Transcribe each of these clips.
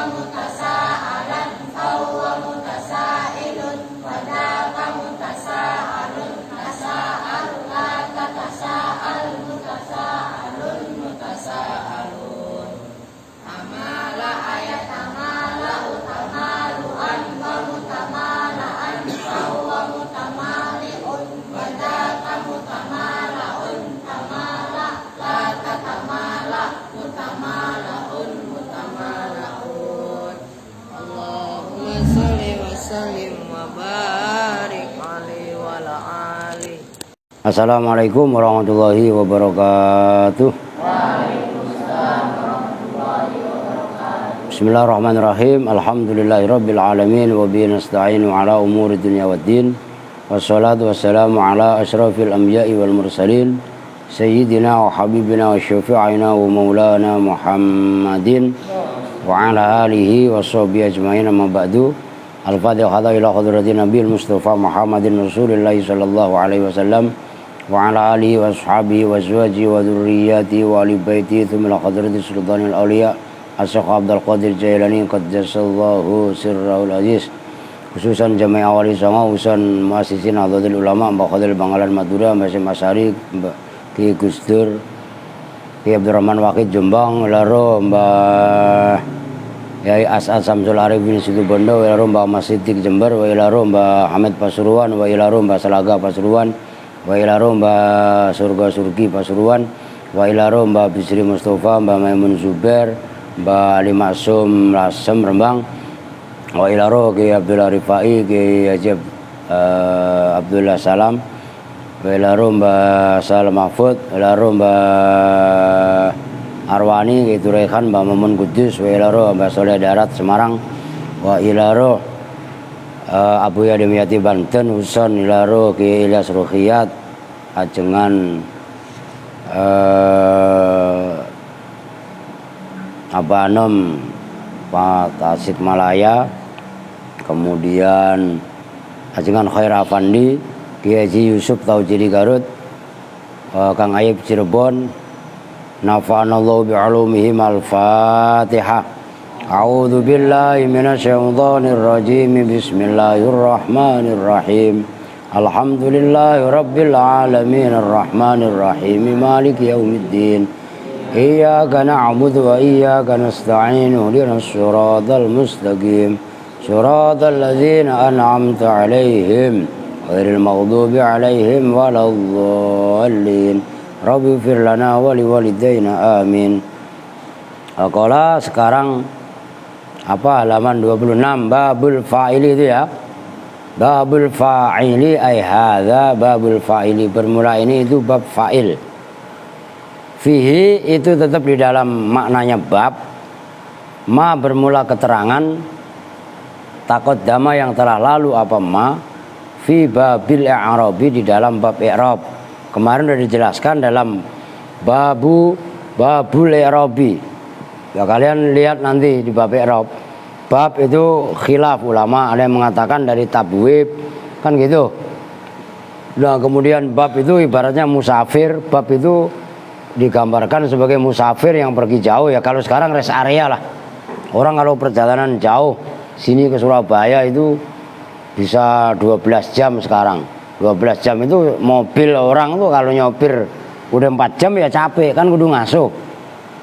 mutasa'alan fahuwa mutasa'ilun wadaka mutasa'alun tasa'alu la tatasa'al mutasa'alun mutasa'alun amala ayat amala utamaluan wa mutamalaan fahuwa mutamaliun wadaka mutamalaun tamala la tatamala mutamalaun mutamalaun Allahumma sholli wa sallim wa barik alaihi wa ala alihi. Assalamualaikum warahmatullahi wabarakatuh. Bismillahirrahmanirrahim. Alhamdulillahirabbil alamin wa bihi nasta'inu ala umuri dunya waddin. Wassalatu wassalamu ala asyrafil anbiya'i wal mursalin sayyidina wa habibina wa syafi'ina wa maulana Muhammadin wa ala alihi wa sahbihi ajma'in amma ba'du. Al-Fatihah ila hadratin Nabil Mustafa Muhammadin Rasulillahi sallallahu alaihi wasallam wa ala alihi wa ashabihi wa azwajihi wa dzurriyyatihi wa ali baitihi thumma ila hadratis sultanil auliya As-Syekh Abdul Qadir Jailani qaddasallahu sirrahul aziz. Khususan jamaah awali sama usan muassisin Nahdlatul Ulama Mbak Khalil Bangalan Madura, Mbak Masari, Mbak Ki Gusdur, Ki Abdurrahman Waqid Jombang, laro Mbak Yai As'ad Samsul Arifin Situbondo, wa ilaro Mbak Mas Siddiq Jember, wa ilaro Mbak Hamid Pasuruan, wa ilaro Mbak Salaga Pasuruan, wa ilaro Mbak Surga Surgi Pasuruan, wa ilaro Mbak Bisri Mustafa, Mbak Maimun Zubair, Mbak Ali Maksum Lasem Rembang, wa ilaro Ki Abdullah Rifai, Ki Haji Abdullah Salam, wa ilaro Mbak Salam Mahfud, wa ilaro Mbak Arwani, Ki Turekan, Mbak Mamun Kudus, wa ilaro Mbak Soleh Darat Semarang, wa ilaro Abu Yadimiyati Banten, Uson ilaro Ki Ilyas Ruhiyat ajengan Abanom Pak Tasikmalaya, kemudian ajengan Khair Afandi, Ki Haji Yusuf Taujiri Garut, Kang Ayib Cirebon. Nafa'anallahu bi'ulumihim. Al-Fatihah. A'udzu billahi minasyaitonir rajim. Bismillahirrahmanirrahim. Alhamdulillahi rabbil alamin arrahmanir rahim maliki yaumiddin. Iyyaka na'budu wa iyyaka nasta'in. Ihdinas siratal mustaqim. Siratal ladzina an'amta 'alaihim ghairil maghdubi 'alaihim waladdallin. Rabbi fir lana wa liwalidayna amin. Qala sekarang apa halaman 26 babul fa'ili itu ya. Babul fa'ili ay hadza babul fa'ili, bermula ini itu bab fa'il. Fihi itu tetap di dalam maknanya bab. Ma bermula keterangan takut dama yang telah lalu apa ma fi babil i'rabi di dalam bab i'rab. Kemarin sudah dijelaskan dalam babul i'rabi. Ya kalian lihat nanti di bab i'rab. Bab itu khilaf ulama, ada yang mengatakan dari tabwib kan gitu. Nah, kemudian bab itu ibaratnya musafir, bab itu digambarkan sebagai musafir yang pergi jauh ya. Kalau sekarang rest area lah. Orang kalau perjalanan jauh sini ke Surabaya itu bisa 12 jam sekarang. 12 jam itu mobil orang tuh kalau nyopir udah 4 jam ya capek kan, kudu ngasuh.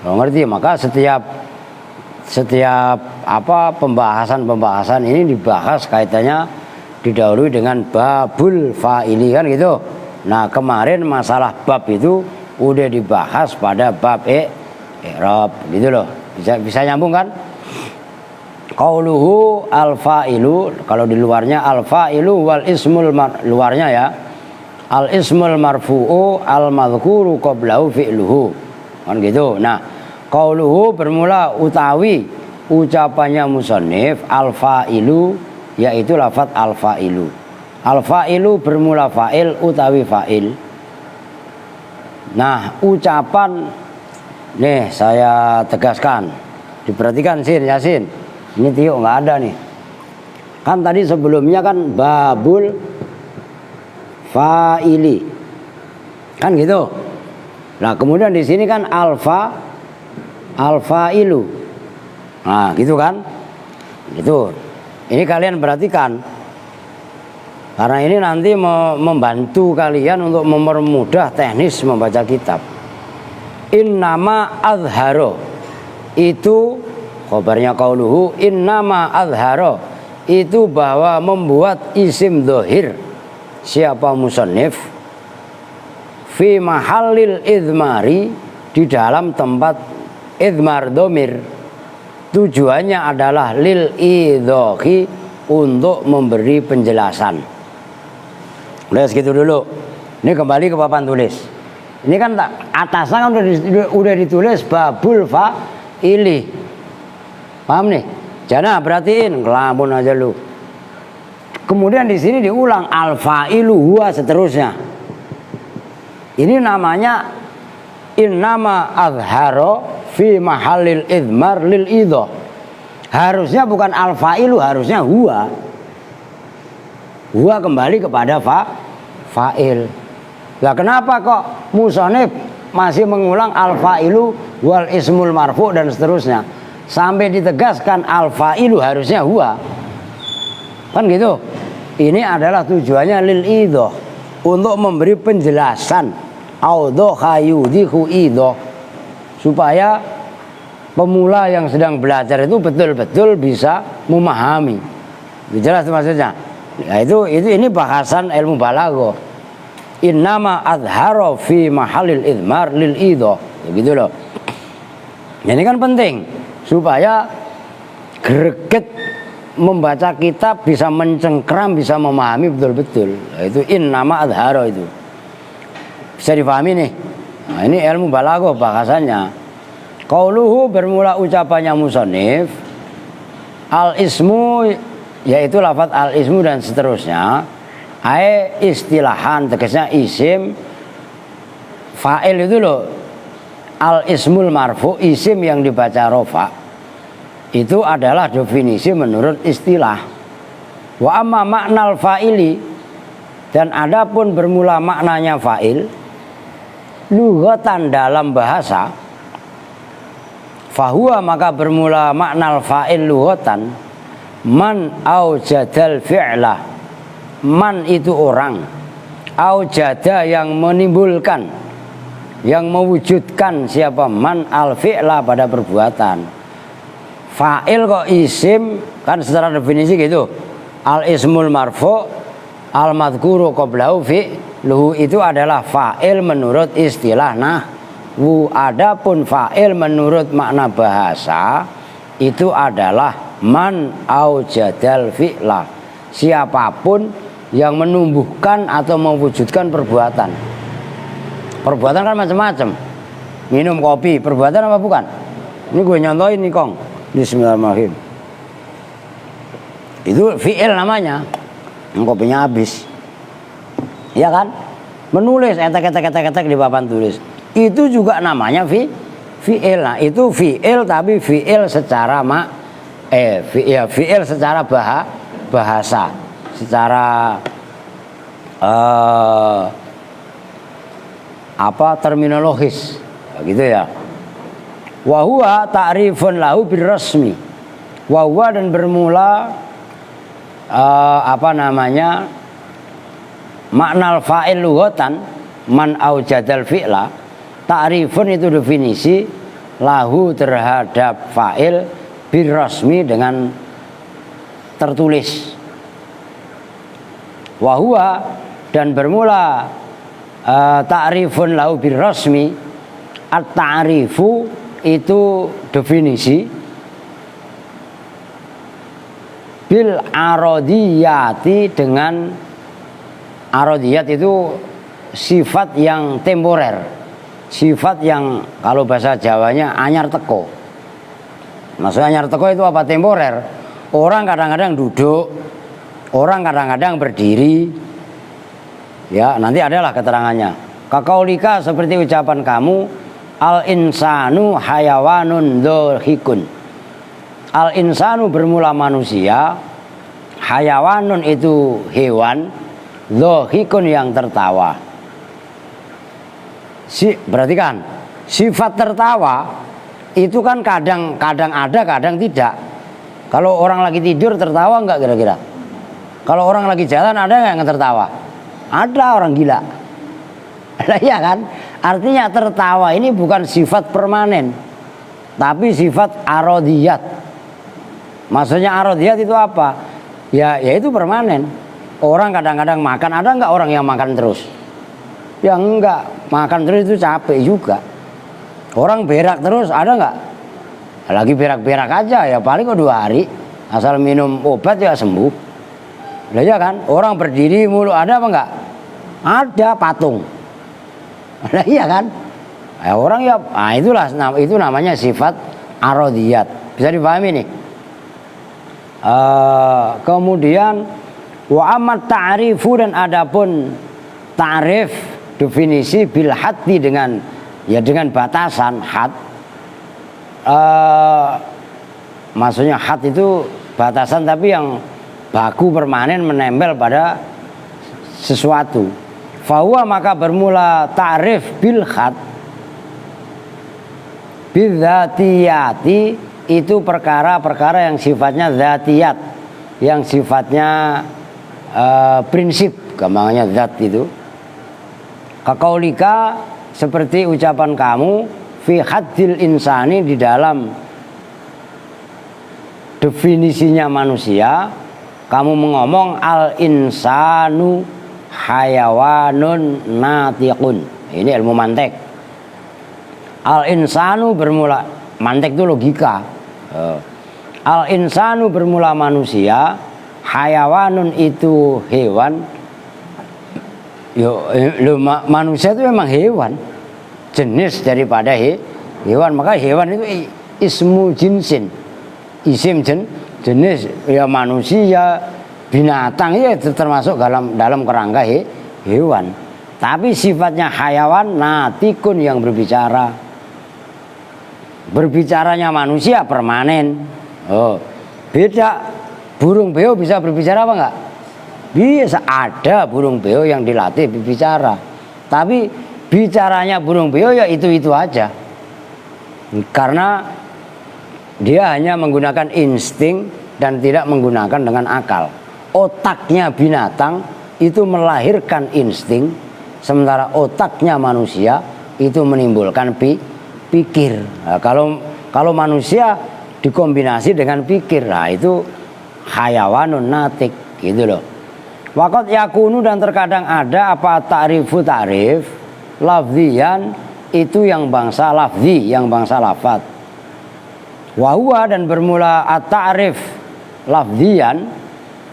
Ngerti? Maka setiap apa pembahasan ini dibahas kaitannya didahului dengan babul fa'ili kan gitu. Nah, kemarin masalah bab itu udah dibahas pada bab i'rab gitu loh. Bisa nyambung kan? Qauluhu al-fa'ilu, kalau di luarnya al-fa'ilu wal ismul luarnya ya. Al-ismul marfu'u al-madhkuru qablahu fi'luhu. Kan gitu. Nah, qauluhu bermula utawi ucapannya musannif al-fa'ilu, yaitu lafaz al-fa'ilu. Al-fa'ilu bermula fa'il utawi fa'il. Nah, ucapan nih saya tegaskan. Diperhatikan Yasin. Ini Tio nggak ada nih. Kan tadi sebelumnya kan babul fa'ili. Kan gitu. Nah, kemudian di sini kan alfa'ilu. Nah, gitu kan? Itu. Ini kalian perhatikan. Karena ini nanti membantu kalian untuk mempermudah teknis membaca kitab. Innama azharo, itu khabarnya qauluhu innama azharo, itu bahwa membuat isim dhohir siapa musannif fi mahallil idmari, di dalam tempat idmar domir, tujuannya adalah lil idhohi, untuk memberi penjelasan. Udah segitu dulu. Ini kembali ke papan tulis. Ini kan atasnya kan udah ditulis babul fa'ili. Paham nih? Jangan perhatiin, kelamun aja lu. Kemudian di sini diulang al fa'ilu huwa seterusnya. Ini namanya innama azharo fi mahallil idmar lil idho. Harusnya bukan al fa'ilu, harusnya huwa. Huwa kembali kepada fa'il. Lah kenapa kok musonif masih mengulang al fa'ilu wal ismul marfu dan seterusnya, sampai ditegaskan al fa'ilu harusnya huwa? Kan gitu. Ini adalah tujuannya lil idho, untuk memberi penjelasan audho khayudhihu idho, supaya pemula yang sedang belajar itu betul-betul bisa memahami. Jelas maksudnya? Ya, ini bahasan ilmu balaghah. Innama azharo fi mahallil idmar lil idho, begitu loh. Ini kan penting supaya greget membaca kitab bisa mencengkram, bisa memahami betul-betul. Itu innama azharo, itu bisa dipahami nih. Nah, ini ilmu balaghah bahasannya. Qauluhu, bermula ucapannya musannif, al ismu, yaitu lafaz al ismu dan seterusnya, ai istilahan, tegasnya isim fa'il itu loh. Al ismul marfu, isim yang dibaca rofa, itu adalah definisi menurut istilah. Wa amma maknal fa'ili, dan adapun bermula maknanya fa'il, lughatan dalam bahasa, fahuwa, maka bermula maknal fa'il lughatan man aujadal fi'la, man itu orang, aujada yang menimbulkan, yang mewujudkan, siapa man al fi'la pada perbuatan. Fa'il kok isim, kan secara definisi gitu. Al ismul marfu al madhkuru qablahu fi'luhu, itu adalah fa'il menurut istilah nahwu. Adapun fa'il menurut makna bahasa itu adalah man aujadal fi'la, siapapun yang menumbuhkan atau mewujudkan perbuatan. Perbuatan kan macam-macam. Minum kopi, perbuatan apa bukan? Ini gue nyontohin nih Kong. Bismillahirrahmanirrahim. Itu fi'il namanya. Kopinya habis. Iya kan? Menulis etek di papan tulis. Itu juga namanya fi'il. Nah, itu fi'il, tapi fi'il secara fi'il secara bahasa, secara terminologis, gitu ya. Wa huwa ta'rifun lahu birrasmi. Wa huwa, dan bermula maknal fa'il lughatan man aujadal fi'la, ta'rifun itu definisi, lahu terhadap fa'il, birrasmi dengan tertulis. Wa huwa, dan bermula ta'rifun lahu birrasmi, at-ta'rifu itu definisi, bil arodiyati, dengan arodiyat itu sifat yang temporer, sifat yang kalau bahasa Jawanya anyar teko. Maksudnya anyar teko itu apa? Temporer. Orang kadang-kadang duduk, orang kadang-kadang berdiri. Ya, nanti adalah keterangannya. Kakaulika, seperti ucapan kamu, al insanu hayawanun dhohikun. Al insanu bermula manusia, hayawanun itu hewan, dhohikun yang tertawa. Perhatikan, sifat tertawa itu kan kadang ada, kadang tidak. Kalau orang lagi tidur tertawa enggak kira-kira? Kalau orang lagi jalan ada nggak yang tertawa? Ada orang gila. Nah, iya kan? Artinya tertawa ini bukan sifat permanen, tapi sifat arodiyat. Maksudnya arodiyat itu apa? Ya itu permanen. Orang kadang-kadang makan, ada nggak orang yang makan terus? Ya enggak, makan terus itu capek juga. Orang berak terus, ada nggak? Lagi berak-berak aja ya paling 2 hari, asal minum obat ya sembuh. Lah ya kan? Orang berdiri mulu, ada apa enggak? Ada patung. Lah iya kan? Orang ya, itulah itu namanya sifat arodiyat. Bisa dipahami nih. Kemudian wa amat ta'rifu, dan adapun ta'rif definisi bil haddi dengan batasan had. Maksudnya had itu batasan tapi yang baku permanen menempel pada sesuatu. Fahuwa, maka bermula ta'rif bil had bidzatiyati, itu perkara-perkara yang sifatnya zatiyat, yang sifatnya prinsip, gampangnya zat itu. Kaqaulika, seperti ucapan kamu, fi haddil insani, di dalam definisinya manusia, kamu mengomong al insanu hayawanun natiqun. Ini ilmu mantek. Al insanu bermula, mantek itu logika. Al insanu bermula manusia, hayawanun itu hewan. Manusia itu memang hewan, jenis daripada hewan. Maka hewan itu ismu jinsin, isim jenis. Ya manusia, binatang ya termasuk dalam kerangka hewan. Tapi sifatnya hayawan natikun, yang berbicara. Berbicaranya manusia permanen. Beda. Burung beo bisa berbicara apa enggak? Bisa. Ada burung beo yang dilatih berbicara, tapi bicaranya burung beo ya itu aja, karena dia hanya menggunakan insting dan tidak menggunakan dengan akal. Otaknya binatang itu melahirkan insting, sementara otaknya manusia itu menimbulkan pikir. Nah, kalau manusia dikombinasi dengan pikir, nah itu hayawanun natik, gitu loh. Waqat yakunu, dan terkadang ada apa ta'rifu ta'rif lafzian, itu yang bangsa lafzi, yang bangsa lafaz. Wa huwa, dan bermula at-ta'rif lafzian,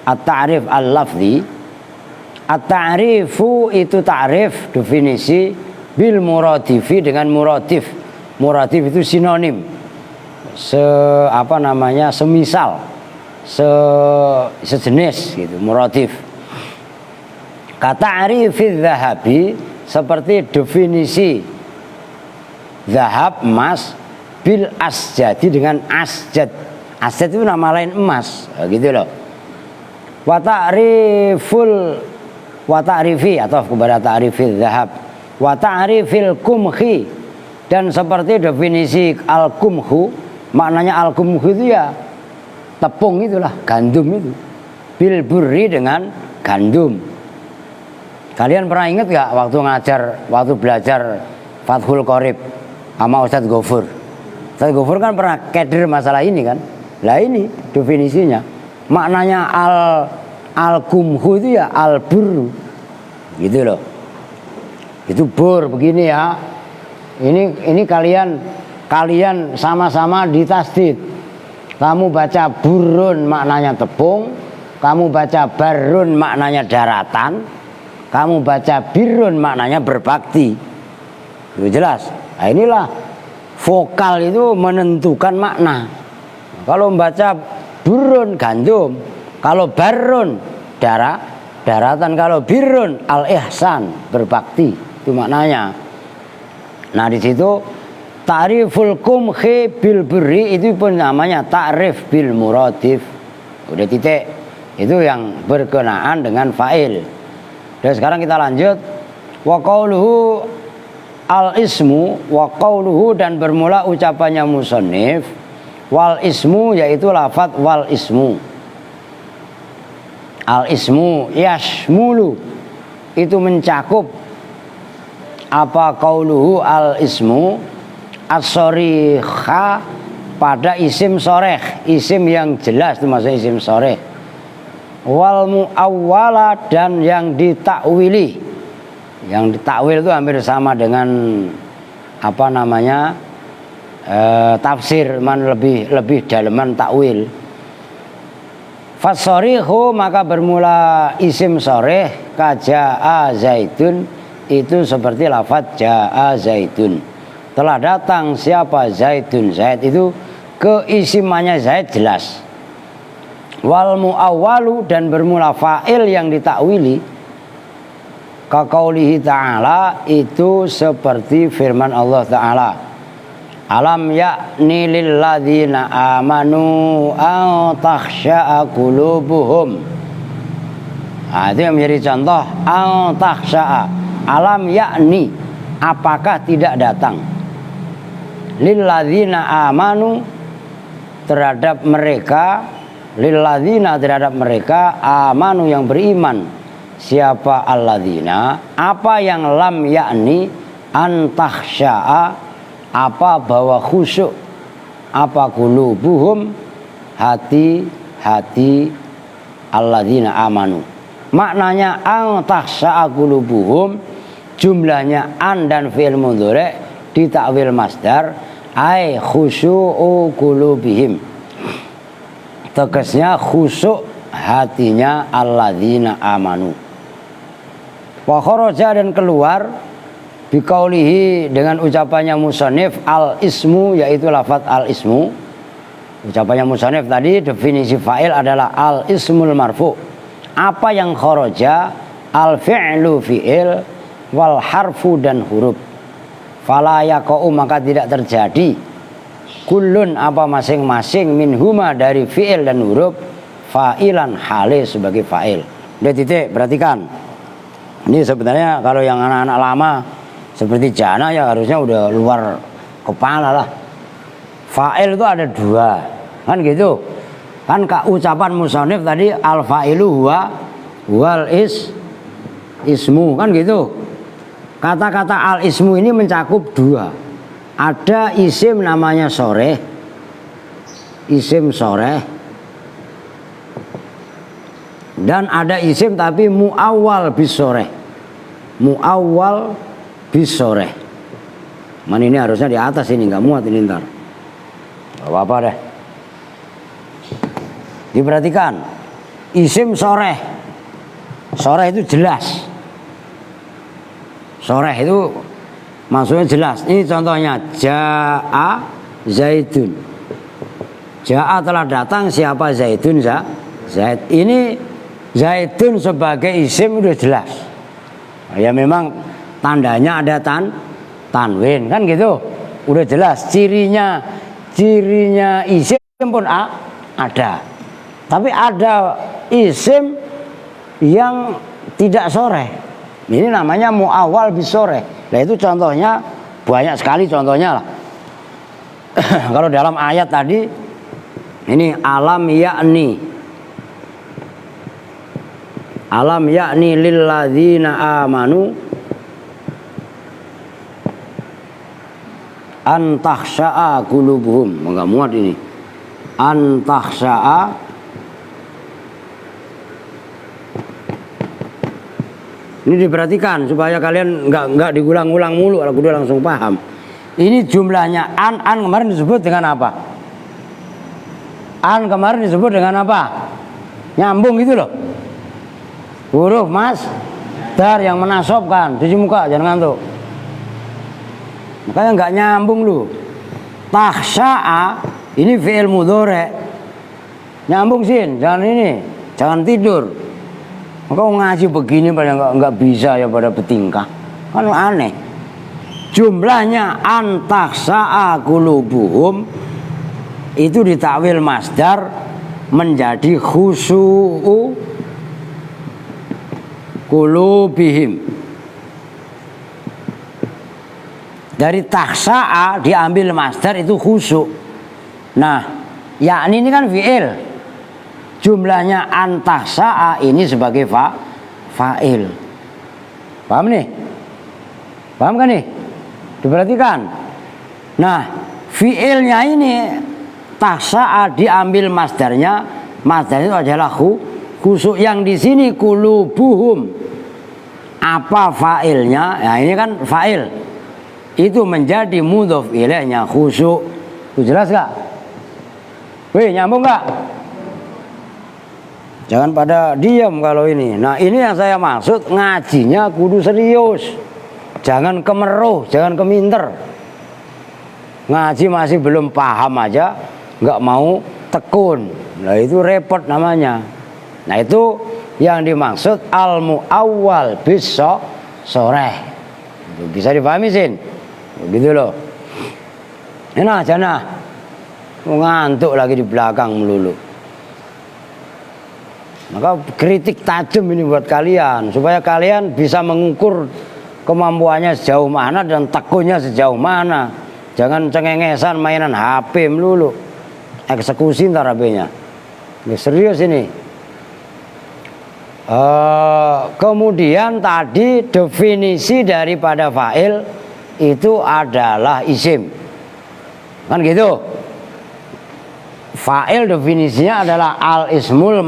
at-ta'rif al-lafzi. At-ta'rifu itu ta'rif definisi bil muradifi, dengan muratif. Muratif itu sinonim, semisal, sejenis gitu, muratif. Kata'rifiz zahabi, seperti definisi zahab, emas, bil asjadi, dengan asjad. Asjad itu nama lain emas, gitu loh. Wa ta'rifi, atau kepada ta'rifiz zahab. Wa ta'rifil kumhi, dan seperti definisi al-kumhu, maknanya al-kumhu itu ya tepung, itulah gandum itu. Bil burri, dengan gandum. Kalian pernah ingat gak waktu belajar Fathul Qorib sama Ustadz Gofur? Ustadz Gofur kan pernah keder masalah ini kan. Lah ini definisinya, maknanya al-kumhu itu ya al-burru, gitu loh. Itu bur begini ya. Ini kalian sama-sama ditasdid. Kamu baca burun maknanya tepung, kamu baca barun maknanya daratan, kamu baca birun maknanya berbakti. Itu jelas. Nah, inilah vokal itu menentukan makna. Kalau membaca burun gandum, kalau barun daratan, kalau birun al-ihsan berbakti, itu maknanya. Nah di situ ta'riful kumhi bil burri, itu pun namanya ta'rif bil muradif. Udah titik. Itu yang berkenaan dengan fa'il. Dan sekarang kita lanjut. Wa qauluhu al ismu wa qauluhu, dan bermula ucapannya musannif wal ismu, yaitu lafadz wal ismu. Al ismu yashmulu, itu mencakup apa qauluhu al ismu as-sorikha, pada isim soreh, isim yang jelas itu maksudnya isim soreh. Wal muawwala, dan yang ditakwili. Yang ditakwil itu hampir sama dengan apa namanya tafsir, man lebih daleman takwil. Fasorihu, maka bermula isim soreh kaja'a zaidun, itu seperti lafadz ja'a zaidun, telah datang siapa zaidun. Zaid itu keisimannya Zaid jelas. Wal muawwalu, dan bermula fa'il yang ditakwili, kaqaulihi ta'ala, itu seperti firman Allah Ta'ala, alam ya'ni lilladzina amanu an takhsha'a qulubuhum. Nah, itu yang menjadi contoh an takhsha'a. Alam ya'ni, apakah tidak datang, lilladzina amanu, terhadap mereka, lilladzina terhadap mereka, amanu yang beriman. Siapa alladzina? Apa yang lam yakni antakhsya'a, apa bahwa khusyuk, apa qulubuhum, hati-hati alladzina amanu. Maknanya antakhsya'a qulubuhum, jumlahnya an dan fi'il mudhari' ditakwil masdar, ai khusyu'u qulubihim, tegasnya khusyuk hatinya alladzina amanu. Wa kharaja, dan keluar biqaulihi, dengan ucapannya musannif al ismu, yaitu lafadz al ismu. Ucapannya musannif tadi definisi fa'il adalah al ismul marfu. Apa yang kharaja? Al fi'lu fi'il, wal harfu dan huruf. Fala yaqa'u, maka tidak terjadi, kullun apa masing-masing, minhuma dari fi'il dan huruf, fa'ilan hale sebagai fa'il. Udah titik, perhatikan. Ini sebenarnya kalau yang anak-anak lama seperti Jana ya harusnya udah luar kepala lah. Fa'il itu ada dua, kan gitu. Kan ucapan musannif tadi al fa'ilu huwa wal ismu, kan gitu. Kata-kata al ismu ini mencakup dua. Ada isim namanya soreh, isim soreh, dan ada isim tapi muawwal bisoreh, muawwal bisoreh. Man, ini harusnya di atas, ini nggak muat ini ntar. Gak apa-apa deh. Diperhatikan, isim soreh, soreh itu jelas. Soreh itu maksudnya jelas. Ini contohnya ja'a zaidun. Ja'a telah datang siapa zaidun, Zaid. Ini zaidun sebagai isim udah jelas. Ya memang tandanya ada tanwin, kan gitu. Udah jelas cirinya isim pun ada. Tapi ada isim yang tidak soreh. Ini namanya muawwal bisoreh. Nah itu contohnya banyak sekali contohnya lah. Kalau dalam ayat tadi ini alam yakni lilladzina amanu an takhsha'a qulubuhum. Enggak muat ini. An takhsha'a. Ini diperhatikan supaya kalian nggak diulang-ulang mulu, kalau udah langsung paham. Ini jumlahnya an kemarin disebut dengan apa? An kemarin disebut dengan apa? Nyambung gitu loh. Huruf masdar yang menasobkan. Cuci muka, jangan ngantuk. Makanya nggak nyambung lu. Takhsha'a ini fi'il mudhari'. Nyambung sin, jangan ini, jangan tidur. Kau ngaji begini pada nggak bisa ya, pada bertingkah kan aneh. Jumlahnya antakhsha'a qulubuhum itu ditakwil masdar menjadi khusyu'u qulubihim. Dari taksa'a diambil masdar itu khusyuk. Nah, yakni ini kan fi'il. Jumlahnya antaksa'a ini sebagai fa'il. Paham nih? Paham kan nih? Diperhatikan. Nah, fi'ilnya ini taksa'a diambil masdarnya. Masdarnya itu adalah khusyuk. Yang di sini qulubuhum. Apa fa'ilnya? Nah, ini kan fa'il. Itu menjadi mudhof ilaihnya khusyuk. Itu jelas gak? Wih, nyambung gak? Jangan pada diam kalau ini. Nah, ini yang saya maksud, ngajinya kudu serius. Jangan kemeruh, jangan keminter. Ngaji masih belum paham aja, nggak mau tekun. Nah, itu repot namanya. Nah, itu yang dimaksud al-mu'awwal bis soreh. Bisa dipahami Sin? Begitu loh. Enak jana. Ngantuk lagi di belakang melulu. Maka kritik tajam ini buat kalian, supaya kalian bisa mengukur kemampuannya sejauh mana dan tekunnya sejauh mana. Jangan cengengesan mainan HP melulu. Eksekusi ntar HP-nya. Ini serius ini. Kemudian tadi definisi daripada fa'il itu adalah isim. Kan gitu. Fa'il definisinya adalah al-ismul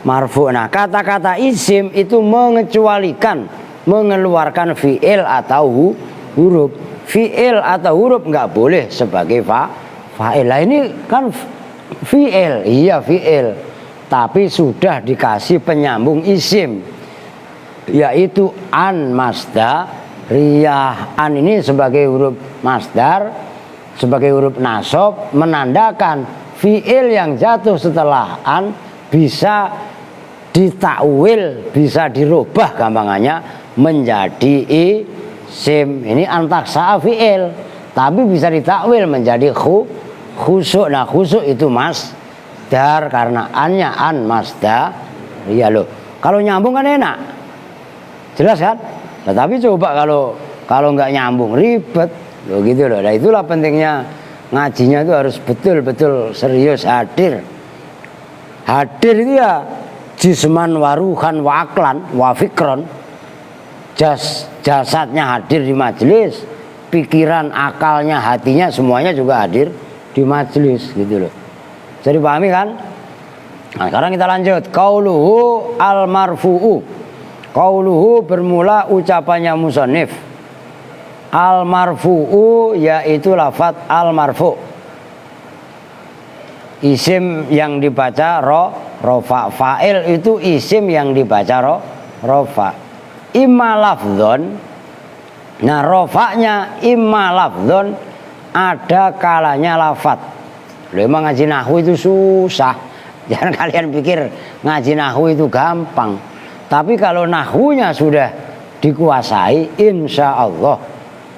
marfu. Nah, kata-kata isim itu mengecualikan, mengeluarkan fi'il atau huruf. Fi'il atau huruf nggak boleh sebagai fa'il. Nah, ini kan fi'il, iya fi'il, tapi sudah dikasih penyambung isim, yaitu an masdariyah. An ini sebagai huruf masdar, sebagai huruf nasab, menandakan fi'il yang jatuh setelah an bisa ditakwil, bisa dirubah gampangannya menjadi isim. Ini antaksa'a fi'il, tapi bisa ditakwil menjadi khusyuk. Nah, khusyuk itu masdar karena annya an masdar. Iya loh. Kalau nyambung kan enak, jelas kan? Nah, tapi coba kalau nggak nyambung ribet, loh gitu loh. Nah, itulah pentingnya ngajinya itu harus betul-betul serius, hadir. Hadir itu ya jisman waruhan waklan wafikron. Jasadnya hadir di majelis, pikiran, akalnya, hatinya semuanya juga hadir di majelis gitu loh. Jadi pahami kan? Nah, sekarang kita lanjut. Qauluhu al-marfu'u. Qauluhu bermula ucapannya musannif. Al-marfu'u yaitu lafaz al-marfu'. Isim yang dibaca rofa. Fa'il itu isim yang dibaca rofa. Imma lafdzon. Nah, rofa'nya imma lafdzon, ada kalanya lafaz. Loh, emang ngaji nahwu itu susah. Jangan kalian pikir ngaji nahwu itu gampang. Tapi kalau nahwunya sudah dikuasai, insya Allah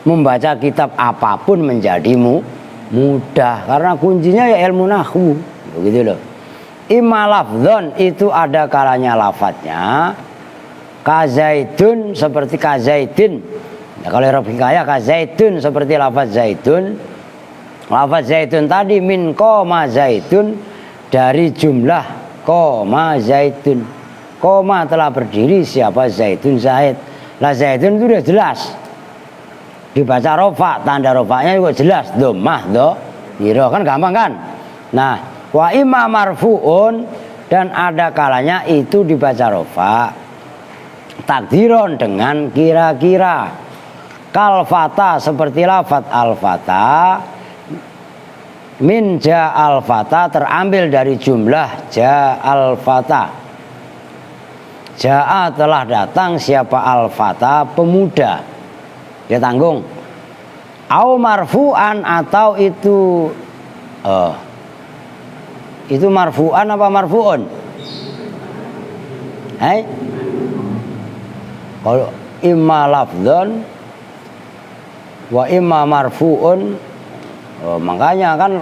membaca kitab apapun menjadi mudah. Karena kuncinya ya ilmu nahwu. Begitu loh. Imma lafdzon itu ada kalanya lafadznya. Kazaidun seperti kazaidin. Ya, kalau Arab hikayah kazaidun seperti lafaz zaidun. Lafaz zaidun tadi min koma zaidun, dari jumlah koma zaidun. Koma telah berdiri siapa zaidun zaid. Lah zaidun itu udah jelas. Dibaca rofa, tanda rofanya juga jelas. Dhammah dhahira, kan gampang kan? Nah, wa imma marfu'un, dan ada kalanya itu dibaca rofa. Takdiron dengan kira-kira. Kal fata seperti lafaz al fata. Min ja al fata terambil dari jumlah ja al fata. Ja'a telah datang siapa al fata, pemuda. Dia tanggung. Au marfu'an, atau itu marfu'an apa marfu'un? Kalau imma lafdzon wa imma marfu'un, makanya kan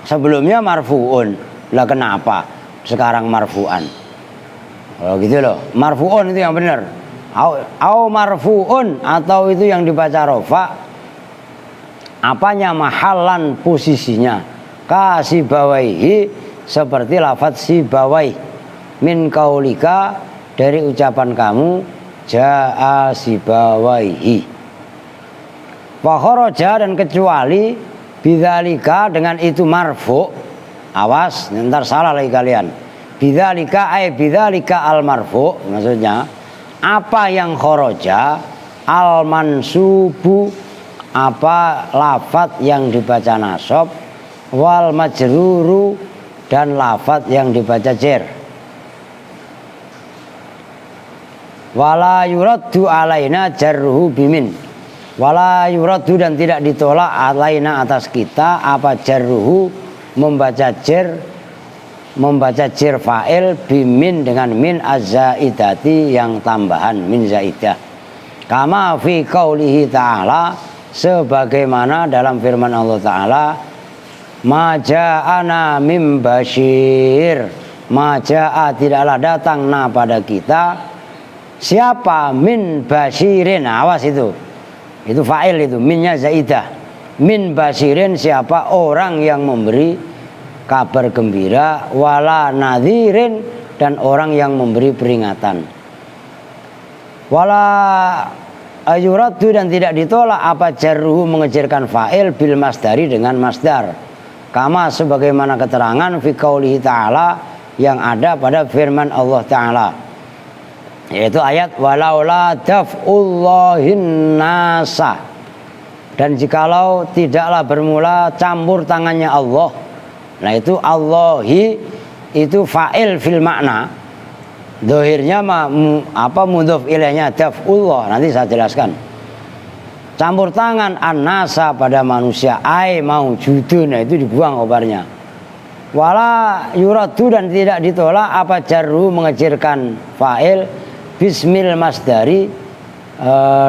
sebelumnya marfu'un. Lah kenapa sekarang marfu'an? Kalau gitu loh, marfu'un itu yang benar. Au marfu'un, atau itu yang dibaca rofa. Apanya? Mahalan, posisinya. Kasibawaihi, seperti lafadz sibawai. Min kaulika, dari ucapan kamu, jaa sibawaihi. Wa kharaja, dan kecuali bidzalika, dengan itu marfu. Awas, ntar salah lagi kalian. Bidzalika ay bidzalika al marfu, maksudnya apa yang kharaja, al mansubu, apa lafadz yang dibaca nasab, wal majruru, dan lafadz yang dibaca jar. Wala yuraddu alaina jarruhu bimin. Wala yuraddu, dan tidak ditolak alaina, atas kita, apa jarruhu, membaca jar fa'il bimin, dengan min az-zaidati, yang tambahan min zaidah. Kama fi qaulihi ta'ala, sebagaimana dalam firman Allah Ta'ala, ma ja'ana mim basyir. Ma ja'a, tidaklah datang na pada kita, siapa? Min basyirin. Awas itu fa'il, itu minnya zaidah. Min basyirin, siapa? Orang yang memberi kabar gembira, wala nadhirin, dan orang yang memberi peringatan. Wala ayuraddu, dan tidak ditolak apa jarruhu, mengejarkan fa'il bil masdari, dengan masdar. Kama, sebagaimana keterangan fi qaulihi ta'ala, yang ada pada firman Allah Ta'ala, yaitu ayat walaula daf'ullahin nasa, dan jikalau tidaklah bermula campur tangannya Allah. Nah itu Allahi, itu fa'il fil makna, dohirnya apa mudhof ilaihnya daf'ullah, nanti saya jelaskan. Campur tangan an-nasa, pada manusia, ai maujudun, itu dibuang khobarnya. Wala yuraddu, dan tidak ditolak apa jarru, mengejarkan fa'il bismil masdari,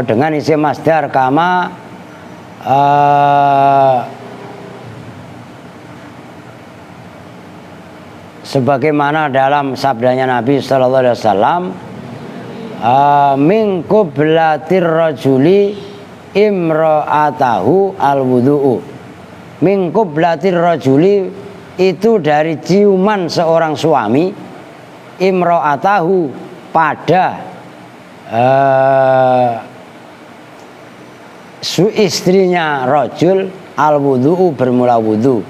dengan isi masdar, kama sebagaimana dalam sabdanya Nabi sallallahu alaihi wasallam, min qiblatir rajuli imra'atahu alwudu'u. Min qiblatir rajuli, itu dari ciuman seorang suami, imra'atahu, pada istrinya rajul, al-wudu'u, bermula wudu.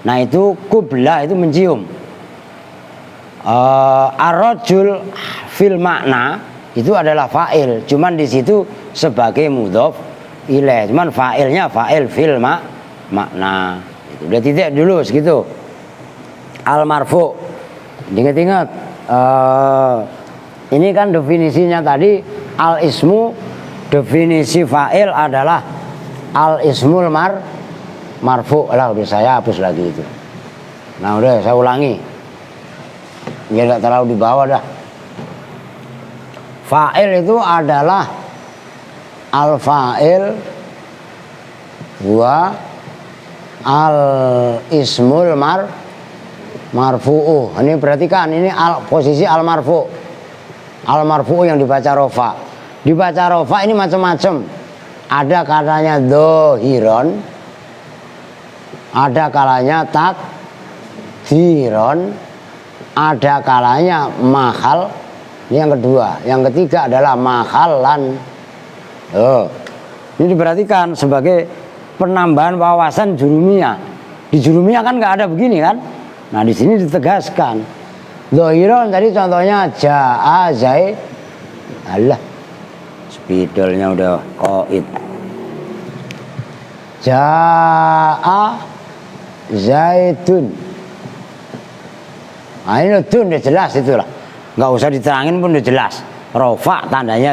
Nah itu qiblah, itu mencium. Ar-rajul fil makna, itu adalah fa'il, cuman di situ sebagai mudhof ilaih, cuman fa'ilnya fa'il fil makna. Itu udah titik dulu segitu. Al-marfu, ingat-ingat, ini kan definisinya tadi, al-ismu, definisi fa'il adalah al-ismul marfu. Lah udah saya hapus lagi itu. Nah udah saya ulangi, biar gak terlalu di bawah dah. Fa'il itu adalah al-fa'il wa al-ismul marfu'u. Ini perhatikan, ini posisi al-marfu'. Al-marfu' yang dibaca rofa. Dibaca rofa ini macam-macam. Ada kalanya dohiron, ada kalanya takdiron, ada kalanya mahal. Ini yang kedua. Yang ketiga adalah mahalan. Ini diperhatikan sebagai penambahan wawasan jurumiyah. Di jurumiyah kan nggak ada begini kan? Nah di sini ditegaskan. Dohiron tadi contohnya jaa zaid. Alah, spidolnya udah qaid. Jaa zaidun. Nah ini udah jelas itulah. Nggak usah diterangin pun udah jelas. Rofa tandanya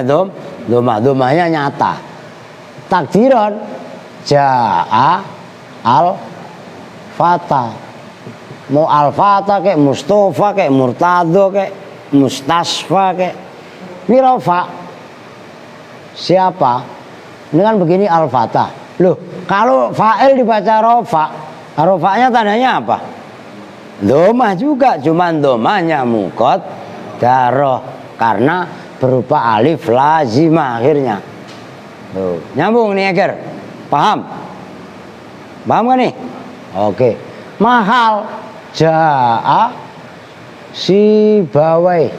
domahnya nyata. Takdiron jaa al fata. Mau al-fata kayak Mustafa kayak Murtado kayak Mustasfa kayak ini rofa. Siapa? Ini kan begini al-fata. Loh, kalau fa'il dibaca rofa, rofanya tandanya apa? Domah juga, cuman domahnya mukot daroh karena berupa alif lazimah akhirnya. Tuh, nyambung nih Eger, paham? Paham kan nih? Oke. Mahal jaa Sibawai.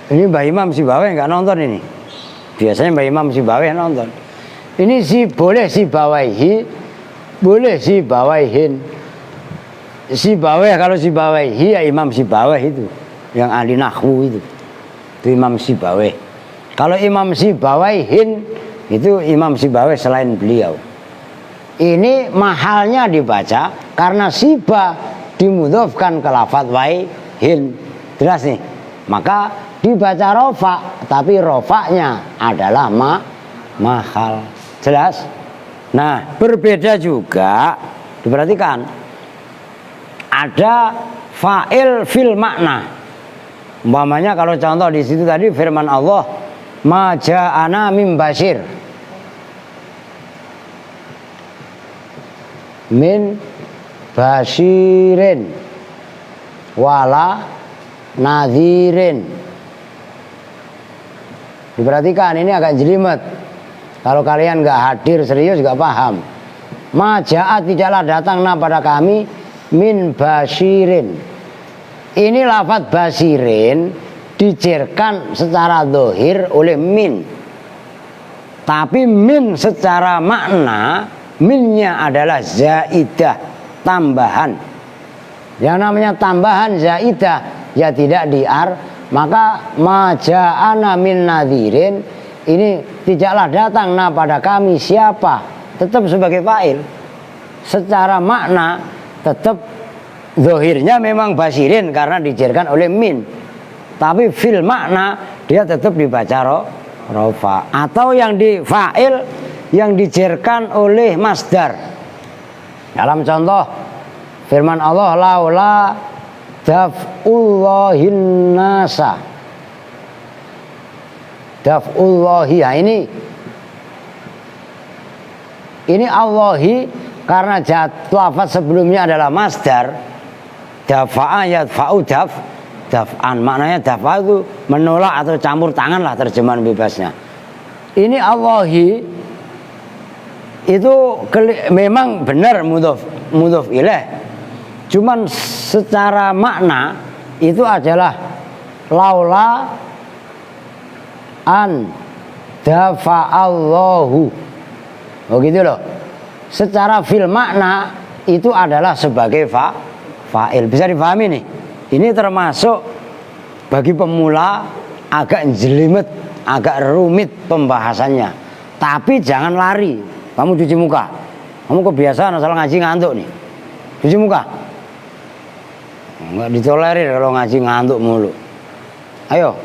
Ini Mbah Imam Sibawai nggak nonton ini. Biasanya Mbah Imam Sibawai nonton. Ini boleh Sibawaihi, boleh Sibawaihin. Sibawai kalau Sibawaihi ya Imam Sibawai itu, yang ahli nahwu itu Imam Sibawai. Kalau Imam Sibawaihin itu Imam Sibawai selain beliau. Ini mahalnya dibaca karena siba dimudhofkan ke lafadz waihin. Jelas nih. Maka dibaca rofa, tapi rofanya adalah mahal. Jelas? Nah, berbeda juga, diperhatikan. Ada fa'il fil makna. Umpamanya kalau contoh di situ tadi firman Allah, ma ja'ana mim basyir. Min basyirin wala nadhirin. Diperhatikan, ini agak jelimet. Kalau kalian nggak hadir serius nggak paham. Majaat tidaklah datanglah pada kami min basyirin. Ini lafadz basirin dijerkan secara dohir oleh min. Tapi min secara makna, minnya adalah zaidah, tambahan. Yang namanya tambahan zaidah ya tidak diar. Maka maja'ana min nadhirin, ini tidaklah datang pada kami siapa, tetap sebagai fa'il. Secara makna tetap zahirnya memang basirin karena dijerkan oleh min. Tapi fil makna dia tetap dibaca rofa. Atau yang di fa'il yang dijerkan oleh masdar. Dalam contoh firman Allah, laula daf'ullahin nasa. Daf'ullahi, ya ini Allahi karena lafaz sebelumnya adalah masdar. Dafa'a yadfa'u daf'an, maknanya dafa itu menolak atau campur tangan lah terjemahan bebasnya. Ini Allahi itu memang benar mudhof ilaih. Cuman secara makna itu adalah laula an dafa'allahu. Oh gitu loh. Secara fil makna itu adalah sebagai fa'il. Bisa dipahami nih. Ini termasuk bagi pemula agak jelimet, agak rumit pembahasannya. Tapi jangan lari. Kamu cuci muka. Kamu kebiasaan asal ngaji ngantuk nih. Cuci muka. Enggak ditolerir kalau ngaji ngantuk mulu. Ayo.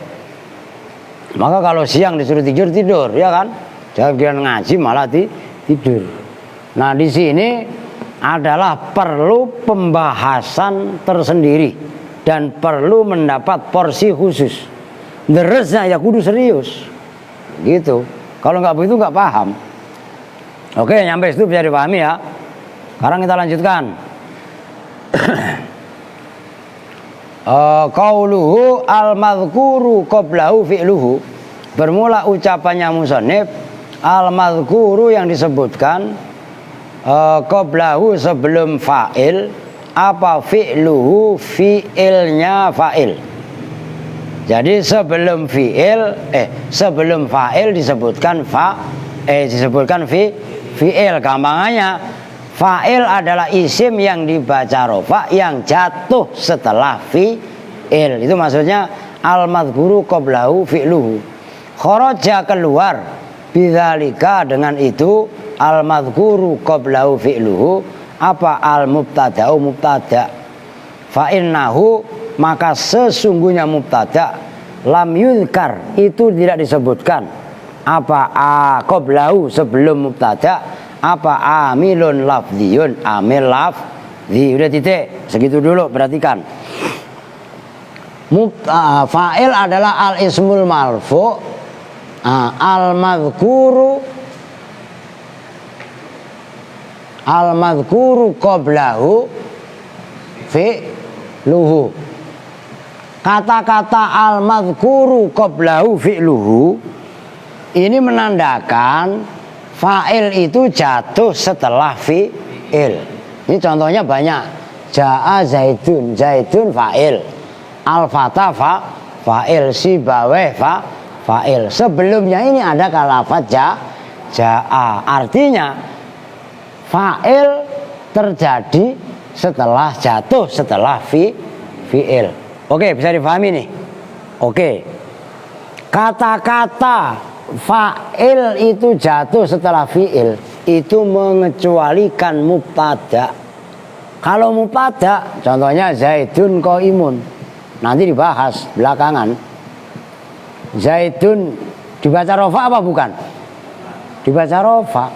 Maka kalau siang disuruh tidur, ya kan? Jangan ngaji malah tidur. Nah, di sini adalah perlu pembahasan tersendiri dan perlu mendapat porsi khusus. Deresnya ya kudu serius. Gitu. Kalau nggak begitu nggak paham. Oke, nyampe situ bisa dipahami ya. Sekarang kita lanjutkan. Qauluhu al-madhkuru qablahu fi'luhu. Bermula ucapannya musannif, al-madhkuru yang disebutkan qablahu sebelum fa'il, apa fi'luhu, fi'ilnya fa'il. Jadi sebelum sebelum fa'il disebutkan fi'il. Gampangannya fa'il adalah isim yang dibaca rofa yang jatuh setelah fi'il. Itu maksudnya al-madhkuru qablahu fi'luhu. Kharaja keluar bidzalika dengan itu al-madhkuru qablahu fi'luhu apa al-mubtada'u mubtada'. Fa innahu maka sesungguhnya mubtada' lam yuzkar itu tidak disebutkan apa qablahu sebelum mubtada' apa amilun lafdiyun, amil lafdi. Udah titik, segitu dulu, perhatikan. Fa'il adalah al-ismul marfu, al-madhkuru qablahu fi'luhu. Kata-kata al-madhkuru qablahu fi'luhu ini menandakan Fa'il itu jatuh setelah fi'il. Ini contohnya banyak. Ja'a Zaidun, Zaidun fa'il. Al-Fata fa'il, Sibaweh fa'il. Sebelumnya ini ada lafaz ja'a. Artinya fa'il terjadi setelah jatuh setelah fi'il. Oke, bisa dipahami nih. Oke. Kata-kata fa'il itu jatuh setelah fi'il itu mengecualikan mubtada. Kalau mubtada contohnya Zaidun qaimun, nanti dibahas belakangan. Zaidun dibaca rofa apa bukan? Dibaca rofa.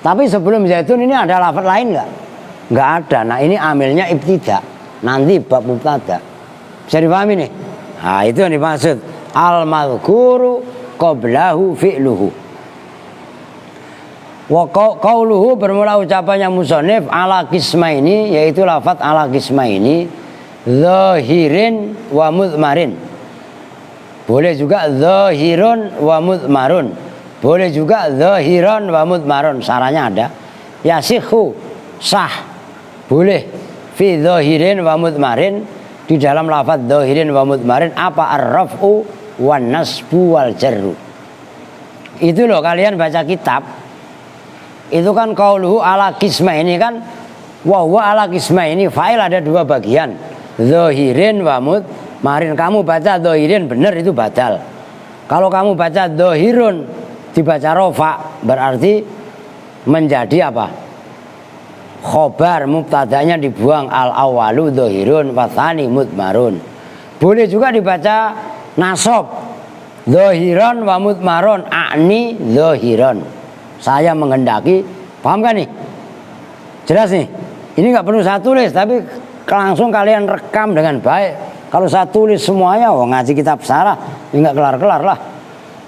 Tapi sebelum Zaidun ini ada lafaz lain enggak ada. Nah ini amilnya ibtida, nanti bab mubtada. Bisa dipahami nih? Nah itu yang dimaksud al-madhkuru qablahu fi'luhu. Wa qauluhu bermula ucapannya musannif ala qismaini, yaitu lafaz ala qismaini, zahirin wa mudmarin. Boleh juga zahirun wa mudmarun. Boleh juga zahiran wa mudmarun. Syaratnya ada. Yasihu sah. Boleh fi zahirin wa mudmarin, di dalam lafaz zahirin wa mudmarin apa ar-raf'u wan nasbu wal jarru. Itu loh kalian baca kitab. Itu kan qauluhu ala qisma ini kan wa huwa ala qisma ini fa'il ada dua bagian. Zahirin wa mudmarin. Kamu baca zahirin benar itu badal. Kalau kamu baca zahirun dibaca rofa berarti menjadi apa? Khobar, mubtadanya dibuang, al awalu zahirun wa tsani mudmarun. Boleh juga dibaca nasab, zahiran wa mudmarun, a'ni zahiran. Saya menghendaki, paham kan nih? Jelas nih. Ini nggak perlu saya tulis, tapi langsung kalian rekam dengan baik. Kalau saya tulis semuanya, ngaji kitab salah, nggak kelar-kelar lah.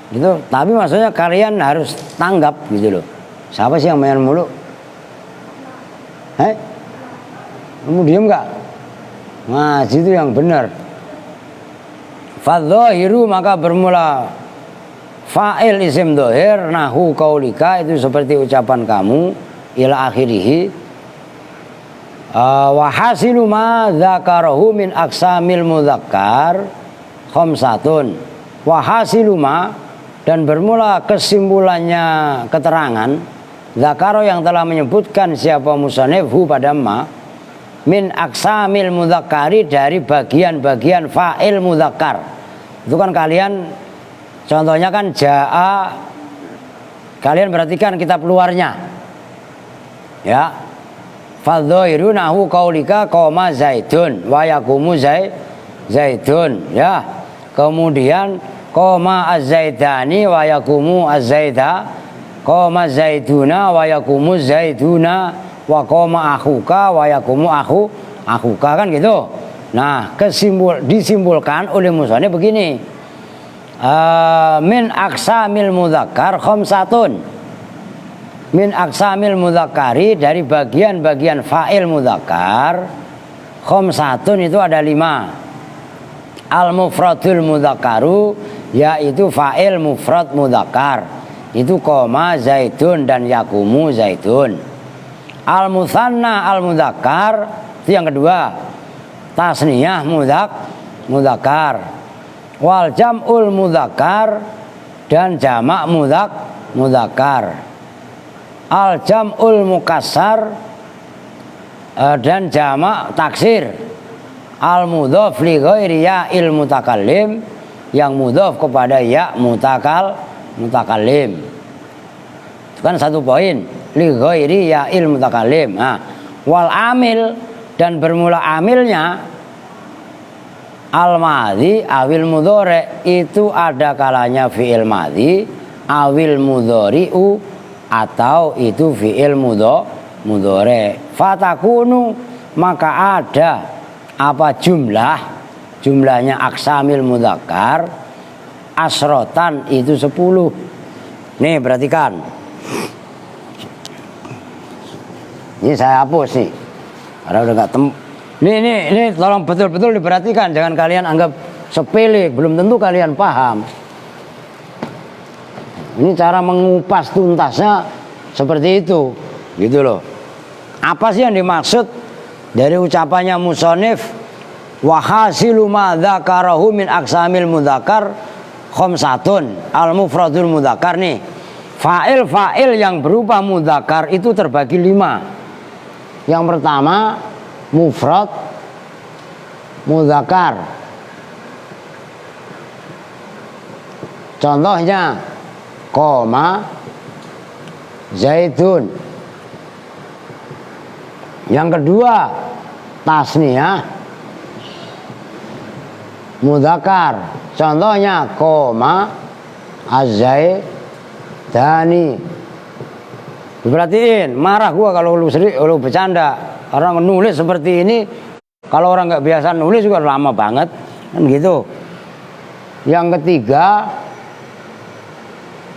Gitu. Tapi maksudnya kalian harus tanggap gitu loh. Siapa sih yang main mulu? Kamu diem nggak? Ngaji itu yang benar. Fadzahiru maka bermula fa'il isim dhahir nahu qaulika, itu seperti ucapan kamu ila akhirih. Wa hasilu ma dzakarahu min aqsamil mudzakkar khamsatun. Wa hasilu ma, dan bermula kesimpulannya keterangan dzakara yang telah menyebutkan siapa musannifhu pada ma min aqsamil mudzakkari, dari bagian-bagian fa'il mudzakkar. Itu kan kalian contohnya kan ja'a, kalian perhatikan kitab luarnya ya. Fadzahiru nahu qaulika qoma zaidun wa yaqumu zaidun ya. Kemudian qoma az-zaidani wa yaqumu az-zaida, qoma zaiduna wa yaqumu zaiduna, wa qoma akhuka wa yaqumu akhuka, kan gitu. Nah, disimpulkan oleh musannif begini. Min aqsamil mudzakkar khamsatun. Min aqsamil mudzakkari, dari bagian-bagian fa'il mudzakkar khamsatun itu ada 5. Al mufradul mudzakkaru, yaitu fa'il mufrad mudzakkar, itu qoma zaidun dan yaqumu zaidun. Al musanna al mudzakkar, itu yang kedua, tasniyah mudzakkar. Wal jam'ul mudzakkar, dan jamak mudzakkar. Al jam'ul mukassar, dan jamak taksir. Al mudhaf li ghairi ya'il mutakallim, yang mudhaf kepada ya mutakallim. Itu kan satu poin, li ghairi ya'il mutakallim. Nah, wal amil, dan bermula amilnya al madhi awil mudhari, itu ada kalanya fi'il madhi awil mudhari'u, atau itu fi'il mudhari. Fatakunu, maka ada apa jumlahnya aksamil mudzakkar asrotan, itu 10. Nih perhatikan, ini saya hapus nih karena udah nggak ini tolong betul-betul diperhatikan, jangan kalian anggap sepele, belum tentu kalian paham. Ini cara mengupas tuntasnya Seperti itu, gitu loh. Apa sih yang dimaksud dari ucapannya musonif wa hasilu ma dzakarahu min aqsamil mudzakkar khamsatun al mufradul mudzakkar nih. Fa'il yang berupa mudzakkar itu terbagi 5. Yang pertama mufrad mudzakkar. Contohnya koma zaitun. Yang kedua tasniyah mudzakkar. Contohnya koma az-zaitani. Diperhatiin, marah gua kalau lu bercanda. Orang nulis seperti ini, kalau orang nggak biasa nulis juga lama banget, kan gitu. Yang ketiga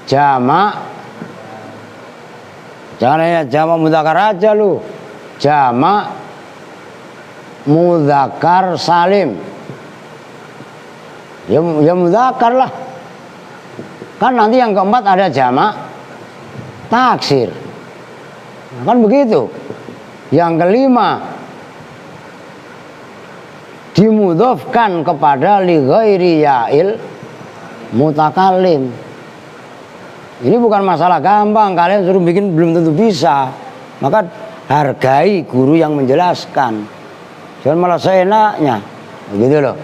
jamak. Jangan hanya jamak mudzakkar aja lu. Jamak mudzakkar salim. Ya mudzakkar lah. Kan nanti yang keempat ada jamak taksir. Kan begitu. Yang kelima dimudhofkan kepada li ghairi ya'il mutakallim. Ini bukan masalah gampang, kalian suruh bikin belum tentu bisa. Maka hargai guru yang menjelaskan. Jangan malah seenaknya. Begitu loh.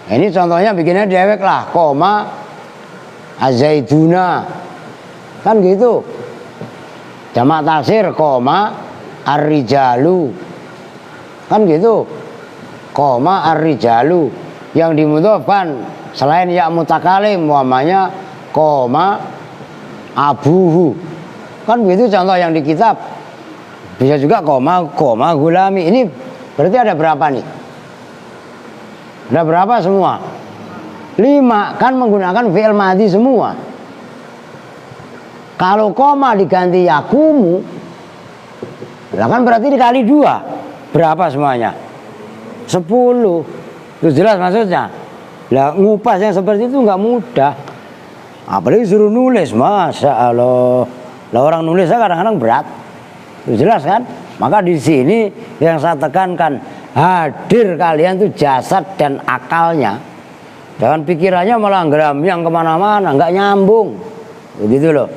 Ini contohnya bikinnya dewek lah, koma azaiduna. Kan gitu. Jamak taksir koma ar-rijalu. Kan gitu. Koma ar-rijalu. Yang dimudhofkan selain ya mutakalim umpamanya koma abuhu. Kan begitu contoh yang di kitab. Bisa juga koma gulami. Ini berarti ada berapa nih? Ada berapa semua? 5. Kan menggunakan fi'il madhi semua. Kalau koma diganti yakumu, lah kan berarti dikali 2. Berapa semuanya? 10. Itu jelas maksudnya. Lah ngupas yang seperti itu nggak mudah. Apalagi suruh nulis, masya Allah. Lah orang nulisnya kadang-kadang berat. Itu jelas kan? Maka di sini yang saya tekankan, hadir kalian tuh jasad dan akalnya. Jangan pikirannya malah geramyang kemana-mana, nggak nyambung. Begitu loh.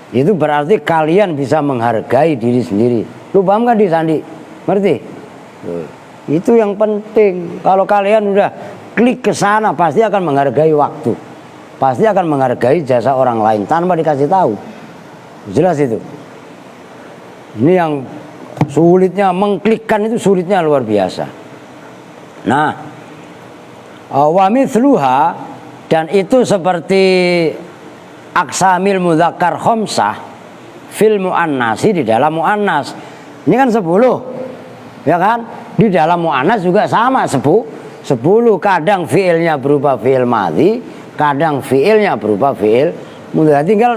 Itu berarti kalian bisa menghargai diri sendiri. Lu paham kan di Sandi? Ngerti? Itu yang penting. Kalau kalian udah klik ke sana, pasti akan menghargai waktu. Pasti akan menghargai jasa orang lain tanpa dikasih tahu. Jelas itu. Ini yang sulitnya, mengklikkan itu sulitnya luar biasa. Nah, wa mithluha, dan itu seperti aksamil mudzakkar khamsah fil muannasi, di dalam muannas. Ini kan 10. Ya kan? Di dalam muannas juga sama 10. Kadang fiilnya berupa fiil madhi, kadang fiilnya berupa fiil mudzakkar. Tinggal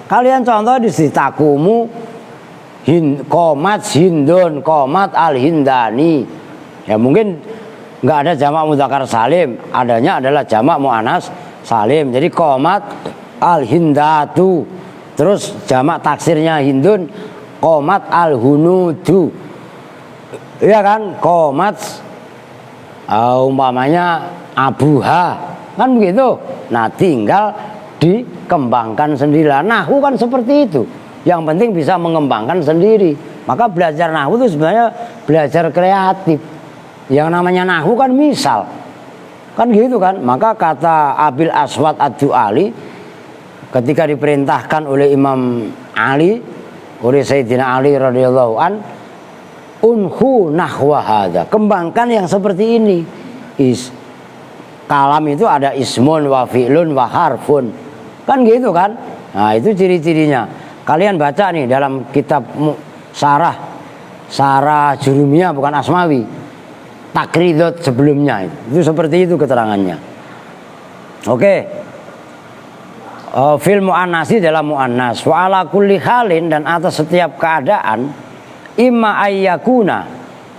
kalian contoh di takumu komat hindun, komat al-hindani. Ya mungkin nggak ada jamak mudzakkar salim, adanya adalah jamak muannas salim. Jadi komat al-hindatu. Terus jamak taksirnya hindun, komat al-hunudu. Iya kan? Komat umpamanya abuha. Kan begitu. Nah tinggal dikembangkan sendiri. Nahwu kan seperti itu. Yang penting bisa mengembangkan sendiri. Maka belajar nahwu itu sebenarnya belajar kreatif. Yang namanya nahwu kan misal. Kan gitu kan. Maka kata Abil Aswad Ad-Du'ali ketika diperintahkan oleh Imam Ali, oleh Sayyidina Ali radhiyallahu an, unhu nahwa hadza, kembangkan yang seperti ini. Kalam itu ada ismun wa fi'lun wa harfun. Kan gitu kan? Nah, itu ciri-cirinya. Kalian baca nih dalam kitab Sarah Jurumiyah, bukan Asmawi. Takridot sebelumnya itu seperti itu keterangannya. Oke. Fil muannasi dalam muannas wa ala kulli halin, dan atas setiap keadaan, imma ayyakuna,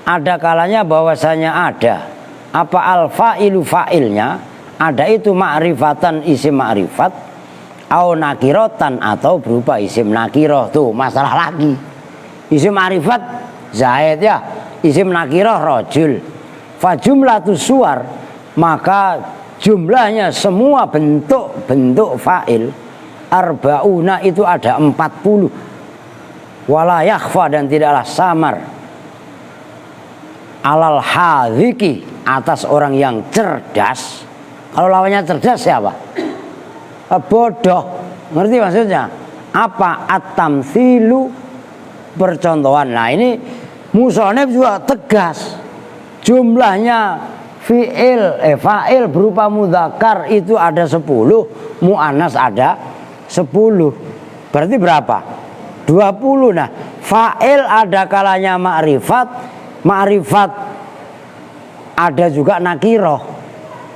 ada kalanya bahwasanya ada apa al fa'ilu fa'ilnya, ada itu ma'rifatan isim ma'rifat, au nakirotan atau berupa isim nakiroh. Tuh masalah lagi. Isim ma'rifat Zaid ya, isim nakiroh rajul. Fa jumlatus suwar, maka jumlahnya semua bentuk-bentuk fa'il arbauna itu ada 40. Wala yakhfa dan tidaklah samar alal hadhiki atas orang yang cerdas. Kalau lawannya cerdas siapa? Bodoh. Ngerti maksudnya? Apa? At-tamtsilu, percontohan. Nah ini musonef juga tegas. Jumlahnya fa'il berupa mudzakkar itu ada 10, muannas ada 10. Berarti berapa? 20. Nah, fa'il ada kalanya ma'rifat ada juga nakiroh.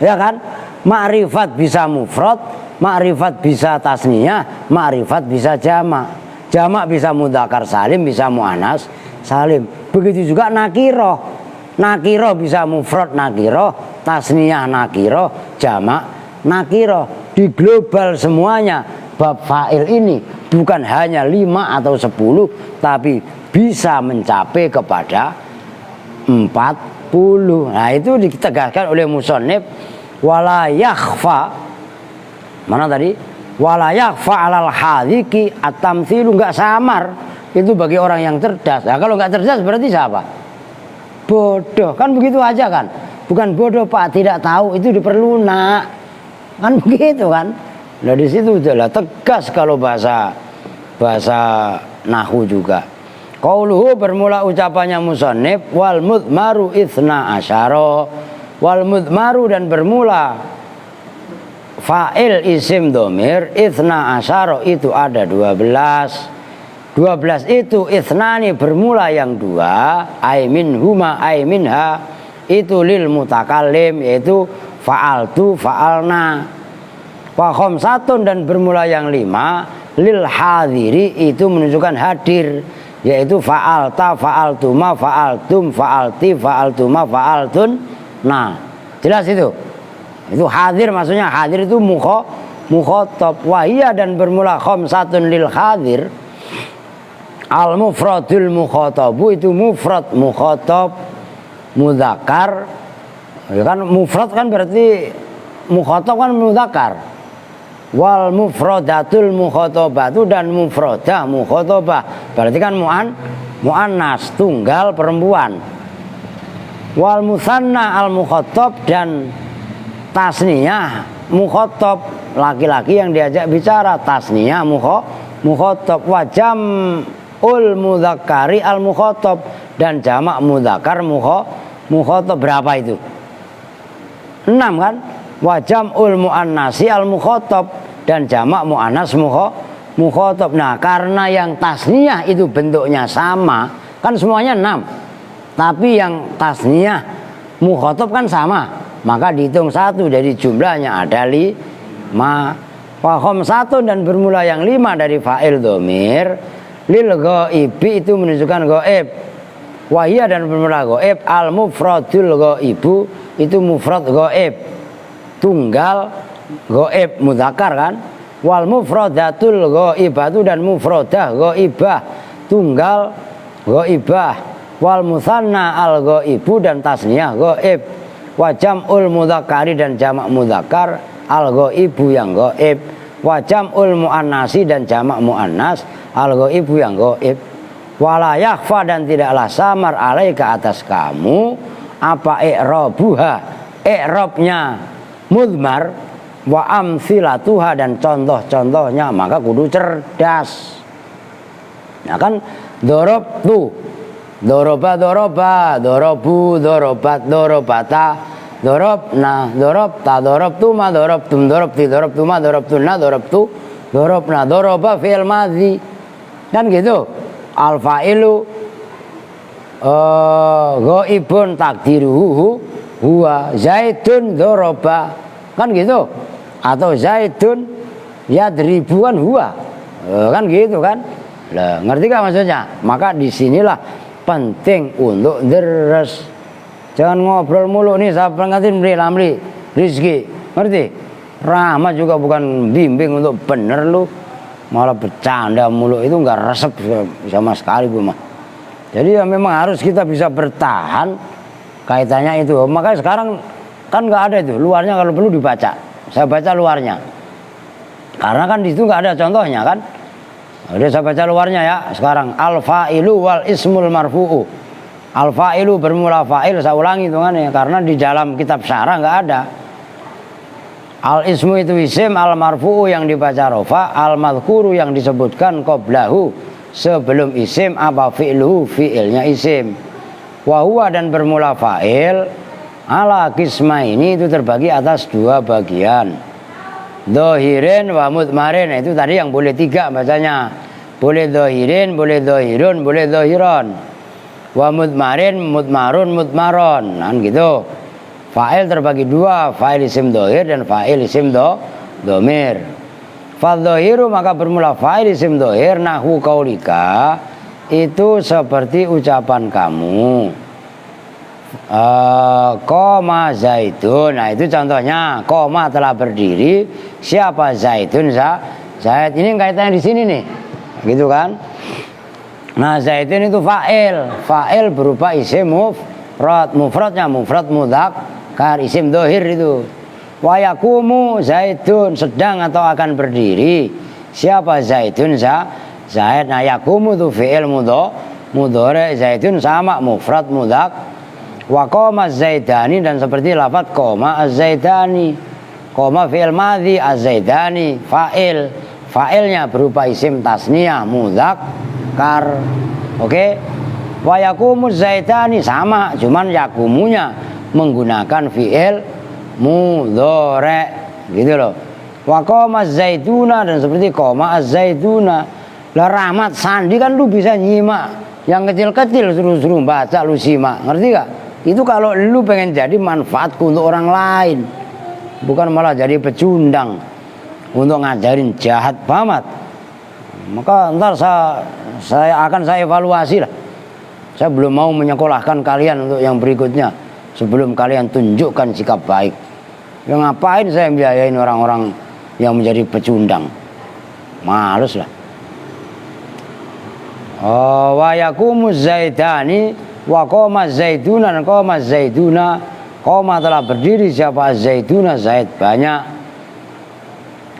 Ya kan? Ma'rifat bisa mufrad, ma'rifat bisa tasniyah, ma'rifat bisa jamak. Jamak bisa mudzakkar salim, bisa muannas salim. Begitu juga nakiroh. Nakiroh bisa mufrad nakiroh, tasniyah nakiroh, jamak nakiroh. Di global semuanya bab fa'il ini bukan hanya 5 atau 10, tapi bisa mencapai kepada 40. Nah itu ditegaskan oleh musannif, wala yakhfa. Mana tadi? Wala yakhfa alal hadiki at-tamtsilu, enggak samar. Itu bagi orang yang cerdas. Nah kalau enggak cerdas berarti siapa? Bodoh. Kan begitu aja kan? Bukan bodoh Pak, tidak tahu, itu diperlunak. Kan begitu kan? Nah di situ adalah tegas kalau bahasa nahwu juga. Qauluhu bermula ucapannya musannif, wal mudmaru itsna asyara. Wal mudmaru dan bermula fa'il isim dhamir itsna asyara itu ada 12. 12 itu itsnani bermula yang 2, ai minhuma ai minha itu lil mutakallim, yaitu fa'altu fa'alna. Wa khamsatun dan bermula yang 5 lil hadiri itu menunjukkan hadir, yaitu fa'alta fa'altuma fa'altum fa'alti fa'altuma fa'altun. Nah jelas itu hadir, maksudnya hadir itu mukhatab. Wahia dan bermula khamsatun lil hadir al mufradul mukhatabu itu mufrad mukhatab mudzakkar. Ya kan mufrad kan berarti mukhatab kan mudzakkar. Wal mufradatul mukhatabatu dan mufradah mukhatabah berarti kan muannas tunggal perempuan. Wal musanna al mukhatab dan tasniyah mukhatab laki-laki yang diajak bicara, tasniyah mukhatab. Wajam ul mudzakkari al mukhatab dan jamak mudzakkar mukhatab berapa itu? 6 kan? Wajam ul muannasi al mukhatab dan jamak muannas mukhatab. Nah, karena yang tasniyah itu bentuknya sama, kan semuanya 6. Tapi yang tasniyah mukhatab kan sama, maka dihitung 1 dari jumlahnya ada 5. Wa khamsatun dan bermula yang 5 dari fa'il dhamir lil ghaibi itu menunjukkan ghaib. Wahia dan bermula ghaib al mufradul ghaibu itu mufrad ghaib tunggal ghaib mudzakkar kan. Wal mufradatul ghaibatu dan mufradah ghaibah tunggal ghaibah. Wal musanna al ghaibu dan tasniyah ghaib. Wa jam'ul mudzakkari dan jamak mudzakkar al ghaibu yang ghaib. Wa jam'ul muannasi dan jamak muannas al ghaibu yang ghaib. Wala yakhfa dan tidaklah samar alaika atas kamu apa i'rabuha, i'rabnya mudmar, wa amsilatuha dan contoh-contohnya, maka kudu cerdas. Nah kan dorob tu, doroba doroba, dorobu dorobat dorobata, dorob nah dorob ta dorob tu ma dorob tum dorob ti dorob tu ma dorob tu na dorob tu dorob nah doroba fi'il madzi kan gitu. Al fa'ilu ghaibun takdiruhu huwa zaidun doroba kan gitu, atau zaidun yadribu kan huwa kan gitu kan. Lah ngerti gak maksudnya? Maka disinilah penting untuk deres. Jangan ngobrol mulu nih, saya pengatin beri lamli rizki, ngerti? Rahmat juga bukan bimbing untuk bener lu, malah bercanda mulu, itu nggak resep sama sekali Bu mah. Jadi ya memang harus kita bisa bertahan kaitannya itu. Makanya sekarang kan nggak ada itu luarnya, kalau perlu dibaca. Saya baca luarnya. Karena kan di situ nggak ada contohnya kan. Jadi saya baca luarnya ya. Sekarang al-fa'ilu wal ismul marfu'u. Al-fa'ilu bermula fa'il, saya ulangi hitungannya karena di dalam kitab syarah nggak ada. Al-ismu itu isim, al-marfu'u yang dibaca rofa, al-madhkuru yang disebutkan qoblahu sebelum isim, apa fi'luhu, fi'ilnya isim. Wahuwa dan bermula fa'il ala kisma ini itu terbagi atas dua bagian. Dohirin wa mudmarin, itu tadi yang boleh tiga bacanya. Boleh dohirin, boleh dohirun, boleh dohiron. Wa mudmarin, mudmarun, mudmaron, kan gitu. Fa'il terbagi dua, fa'il isim dohir dan fa'il isim domir. Fadzohiru maka bermula fa'il isim dohir, nahwu qaulika itu seperti ucapan kamu. Koma zaitun, nah itu contohnya. Koma telah berdiri, siapa zaitun? Zaid ini kaitannya di sini nih, gitu kan? Nah zaitun itu fa'il berupa isim mufradnya mufrad mudzakkar isim dohir itu. Wa yakumu zaitun sedang atau akan berdiri, siapa zaitun? Zaid. Nah yakumu itu fi'il mudhari, zaitun sama mufrad mudzakkar. Wa qoma zaidani dan seperti lafaz qoma az-zaidani. Qoma fi'il madhi, az-zaidani fa'ilnya berupa isim tasniyah mudzakkar. Oke. Wa yaqumuz zaidani sama, cuman yakumunya menggunakan fi'il mudhari gitu loh. Wa qoma zaituna dan seperti qoma az-zaituna. Lah Rahmat Sandi kan lu bisa nyimak, yang kecil-kecil suruh baca lu simak, ngerti gak? Itu kalau lu pengen jadi manfaatku untuk orang lain, bukan malah jadi pecundang untuk ngajarin jahat banget. Maka ntar saya akan evaluasi lah. Saya belum mau menyekolahkan kalian untuk yang berikutnya sebelum kalian tunjukkan sikap baik. Ya ngapain saya biayain orang-orang yang menjadi pecundang? Males lah. Wa yakumuz zaidani wa qoma zaiduna dan qoma zaiduna. Qoma telah berdiri, siapa zaiduna? Zaid banyak.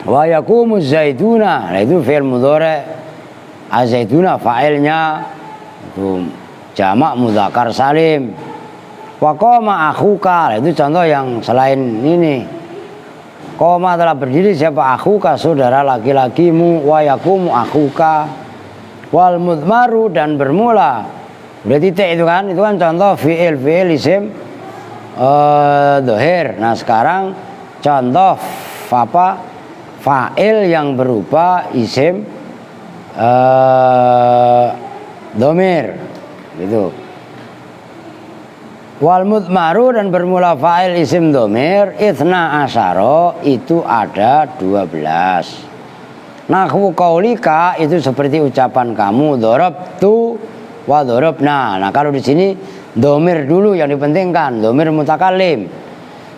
Wa yakumuz zaiduna, nah itu fi'il mudhari. Az-zaiduna fa'ilnya itu jamak mudzakkar salim. Wa qoma akhuka, itu contoh yang selain ini. Qoma telah berdiri, siapa? Akhuka, saudara laki-lakimu. Wa yakumu akhuka. Wal mudmaru dan bermula, udah titik itu kan contoh fi'il isim dohir. Nah sekarang contoh apa? Fa'il yang berupa isim domir gitu. Wal mudmaru dan bermula fa'il isim domir itsna asyara itu ada 12. Nahwu qaulika itu seperti ucapan kamu, darabtu wa darabna. Nah kalau di sini domir dulu yang dipentingkan, domir mutakallim.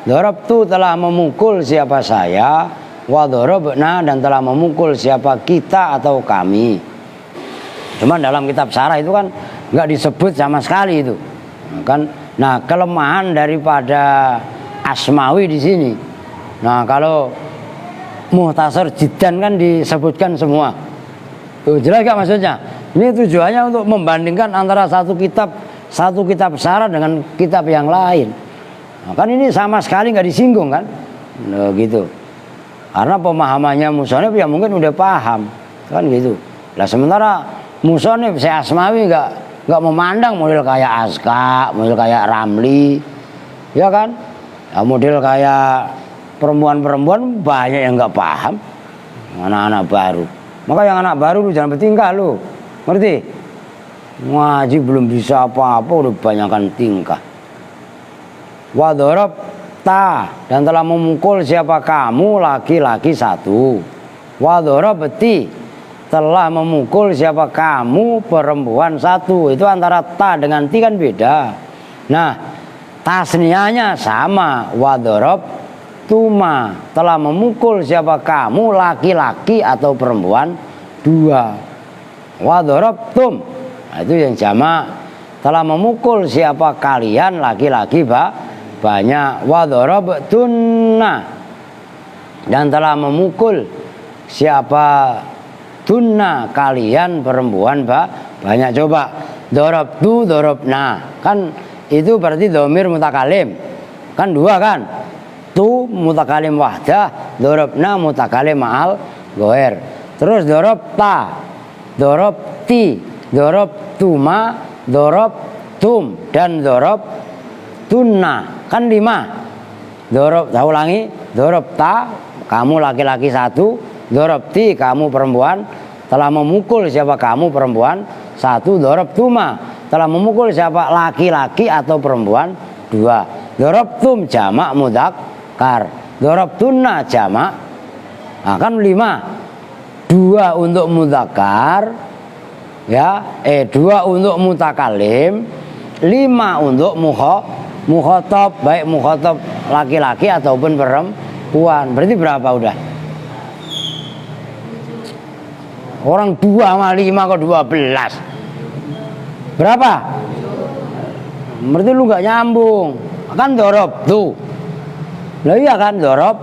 Darabtu telah memukul siapa saya, wa darabna dan telah memukul siapa kita atau kami. Cuman dalam kitab syarah itu kan nggak disebut sama sekali itu kan. Nah kelemahan daripada Asmawi di sini. Nah kalau Muhtasar Jiddan kan disebutkan semua. Tuh, jelas gak maksudnya? Ini tujuannya untuk membandingkan antara satu kitab syarah dengan kitab yang lain. Nah, kan ini sama sekali nggak disinggung kan? Nah, gitu. Karena pemahamannya musonif ya mungkin udah paham kan gitu. Lah sementara musonif saya Asmawi nggak memandang model kayak Aska, model kayak Ramli, ya kan? Ya, model kayak perempuan-perempuan banyak yang nggak paham, anak-anak baru. Maka yang anak baru lu jangan bertingkah lu, ngerti? Ngaji belum bisa apa-apa udah banyakkan tingkah. Wa darabta dan telah memukul siapa kamu laki-laki satu. Wa darabti telah memukul siapa kamu perempuan satu. Itu antara ta dengan ti kan beda. Nah tasniahnya sama, wa darab tuma, telah memukul siapa kamu, laki-laki atau perempuan, 2. Wa darabtum, nah, itu yang jamak, telah memukul siapa kalian, laki-laki banyak. Wa darabtunna, dan telah memukul siapa tunna, kalian perempuan banyak. Coba darabtu, darabna, kan itu berarti dhamir mutakalim, kan 2 kan, tu mutakalim wahdah, darabna mutakalim ma'al ghair. Terus darabta, darabti, darabtuma, darabtum, dan darabtunna, kan 5. Saya ulangi, darabta kamu laki-laki 1, darabti kamu perempuan, telah memukul siapa kamu perempuan 1, darabtuma, telah memukul siapa laki-laki atau perempuan 2. Darabtum jamak mudzakkar, darabtunna jamak, nah kan 5. 2 untuk mudzakkar ya, 2 untuk mutakalim, 5 untuk mukhatab, baik mukhatab laki-laki ataupun perempuan. Berarti berapa udah? Orang 2 sama 5 kok 12. Berapa? Berarti lu gak nyambung. Kan dorob tuh. Lah iya kan dorob.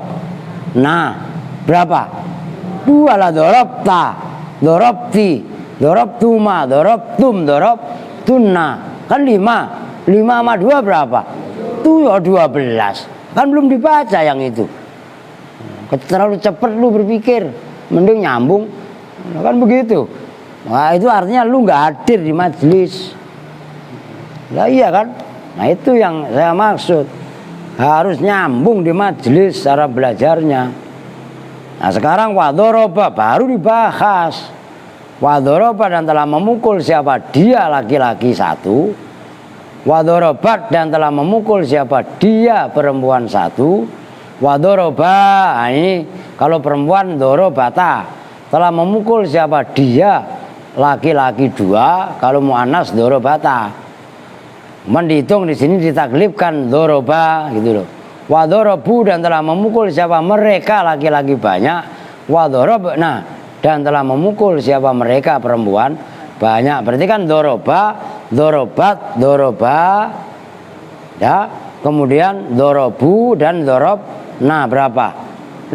Nah, berapa? 2 lah, dorob ta, dorob ti, dorob tuma, dorob tum, dorob tunna. Kan 5. 5 sama 2 berapa? Tuh ya 12. Kan belum dibaca yang itu. Terlalu cepat lu berpikir. Mending nyambung. Kan begitu. Nah itu artinya lu gak hadir di majelis. Lah iya kan. Nah itu yang saya maksud, harus nyambung di majelis cara belajarnya. Nah sekarang wadoroba baru dibahas. Wadoroba, dan telah memukul siapa dia laki-laki 1. Wadorobat, dan telah memukul siapa dia perempuan 1. Wadoroba, nah ini kalau perempuan dorobata, telah memukul siapa dia laki-laki 2, kalau muannas dorobata. Menditung di sini ditaklifkan doroba gitu loh. Wa dorobu, dan telah memukul siapa mereka laki-laki banyak. Wa dorobna, dan telah memukul siapa mereka perempuan banyak. Berarti kan doroba, dorobat, doroba ya. Kemudian dorobu dan dorob. Nah berapa?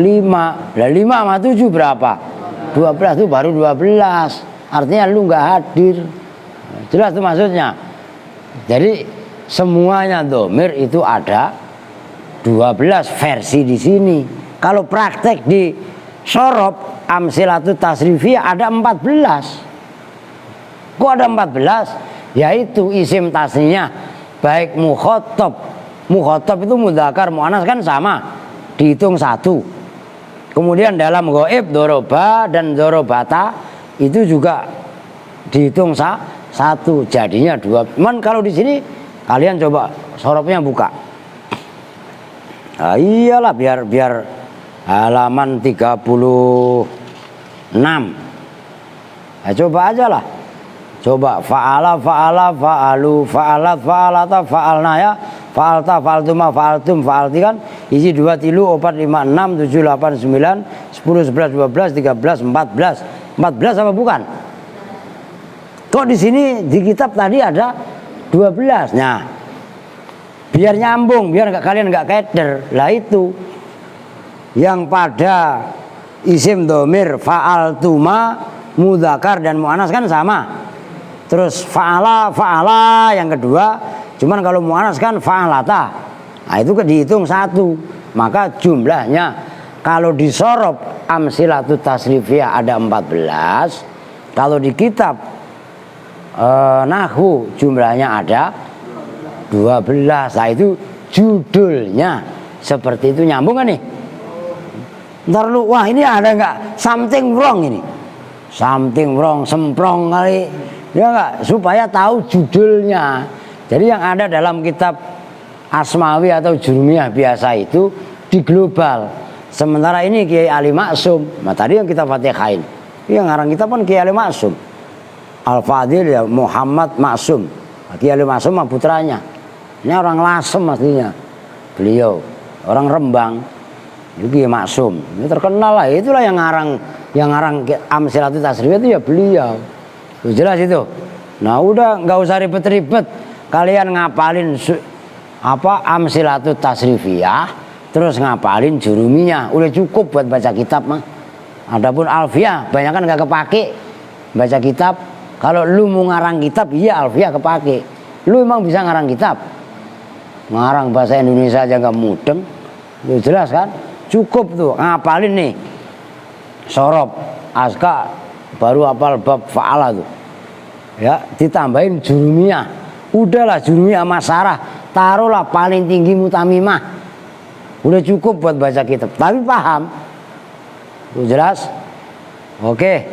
5. Lah 5 sama 7 berapa? 12, itu baru 12. Artinya lu nggak hadir. Jelas tuh maksudnya. Jadi semuanya dhamir itu ada 12 versi di sini. Kalau praktek di sorob amsilatut tasrifiyah ada 14. Kok ada 14? Yaitu isim tasniyah baik mukhatab. Mukhatab itu mudzakkar muannas kan sama, dihitung 1. Kemudian dalam ghaib doroba dan dorobata itu juga dihitung 1, jadinya 2. Cuman kalau di sini kalian coba sorobnya buka. Nah, iyalah biar halaman 36. Nah, coba aja lah. Coba fa'ala fa'alu fa'alat fa'alata fa'alna ya. Fa'alta fa'altuma fa'altum fa'alti kan isi 2 3 4 5 6 7 8 9 10 11 12 13 14. 14 apa bukan? Kok di sini di kitab tadi ada 12. Nah, biar nyambung, biar kalian nggak keder. Lah itu yang pada isim dhamir fa'altuma mudzakkar dan muannas kan sama. Terus fa'ala yang kedua, cuman kalau muannas kan fa'alata. Nah itu dihitung 1. Maka jumlahnya kalau di sorob amsilatut tasrifiyah ada 14. Kalau di kitab nahwu jumlahnya ada 12. Nah itu judulnya seperti itu. Nyambung kan nih? Ntar lu, wah ini ada nggak something wrong ini? Something wrong, semprong kali. Ya enggak, supaya tahu judulnya. Jadi yang ada dalam kitab Asmawi atau Jurumiyah biasa itu di global. Sementara ini Kiai Ali Maksum. Nah tadi yang kita Fatihain. Yang ngarang kita pun Kiai Ali Maksum. Al-Fadil ya Muhammad Maksum. Kiai Ali Maksum mah putranya. Ini orang Lasem aslinya. Beliau orang Rembang. Yuki Maksum, ini terkenal lah. Itulah yang ngarang Amsilatut Tasrifiyah itu ya beliau. Tuh, jelas itu. Nah udah nggak usah ribet-ribet. Kalian ngapalin Amsilatut Tasrifiyah, terus ngapalin Jurumiyah. Udah cukup buat baca kitab mah. Adapun Alfiyah, banyak kan nggak kepake baca kitab. Kalau lu mau ngarang kitab, iya Alfiyah kepake. Lu emang bisa ngarang kitab? Ngarang bahasa Indonesia aja nggak mudeng. Itu jelas kan? Cukup tuh ngapalin nih sorob aska baru hafal bab fa'ala tuh ya, ditambahin Jurumiyah. Udahlah Jurumiyah Masarah, taruhlah paling tinggi Mutamimah, udah cukup buat baca kitab. Tapi paham tuh, jelas. Oke,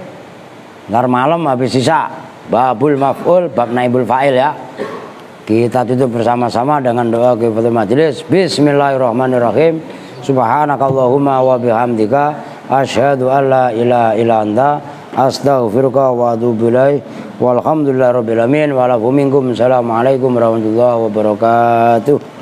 ntar malam habis sisa babul maf'ul bab naibul fa'il ya. Kita tutup bersama-sama dengan doa kifatul majelis. Bismillahirrahmanirrahim. Subhanakallahumma wa bihamdika asyhadu an la ilaha illa anta astaghfiruka wa atubu ilaik. Walhamdulillahirabbil alamin wa lakum minkum. Assalamualaikum warahmatullahi wabarakatuh.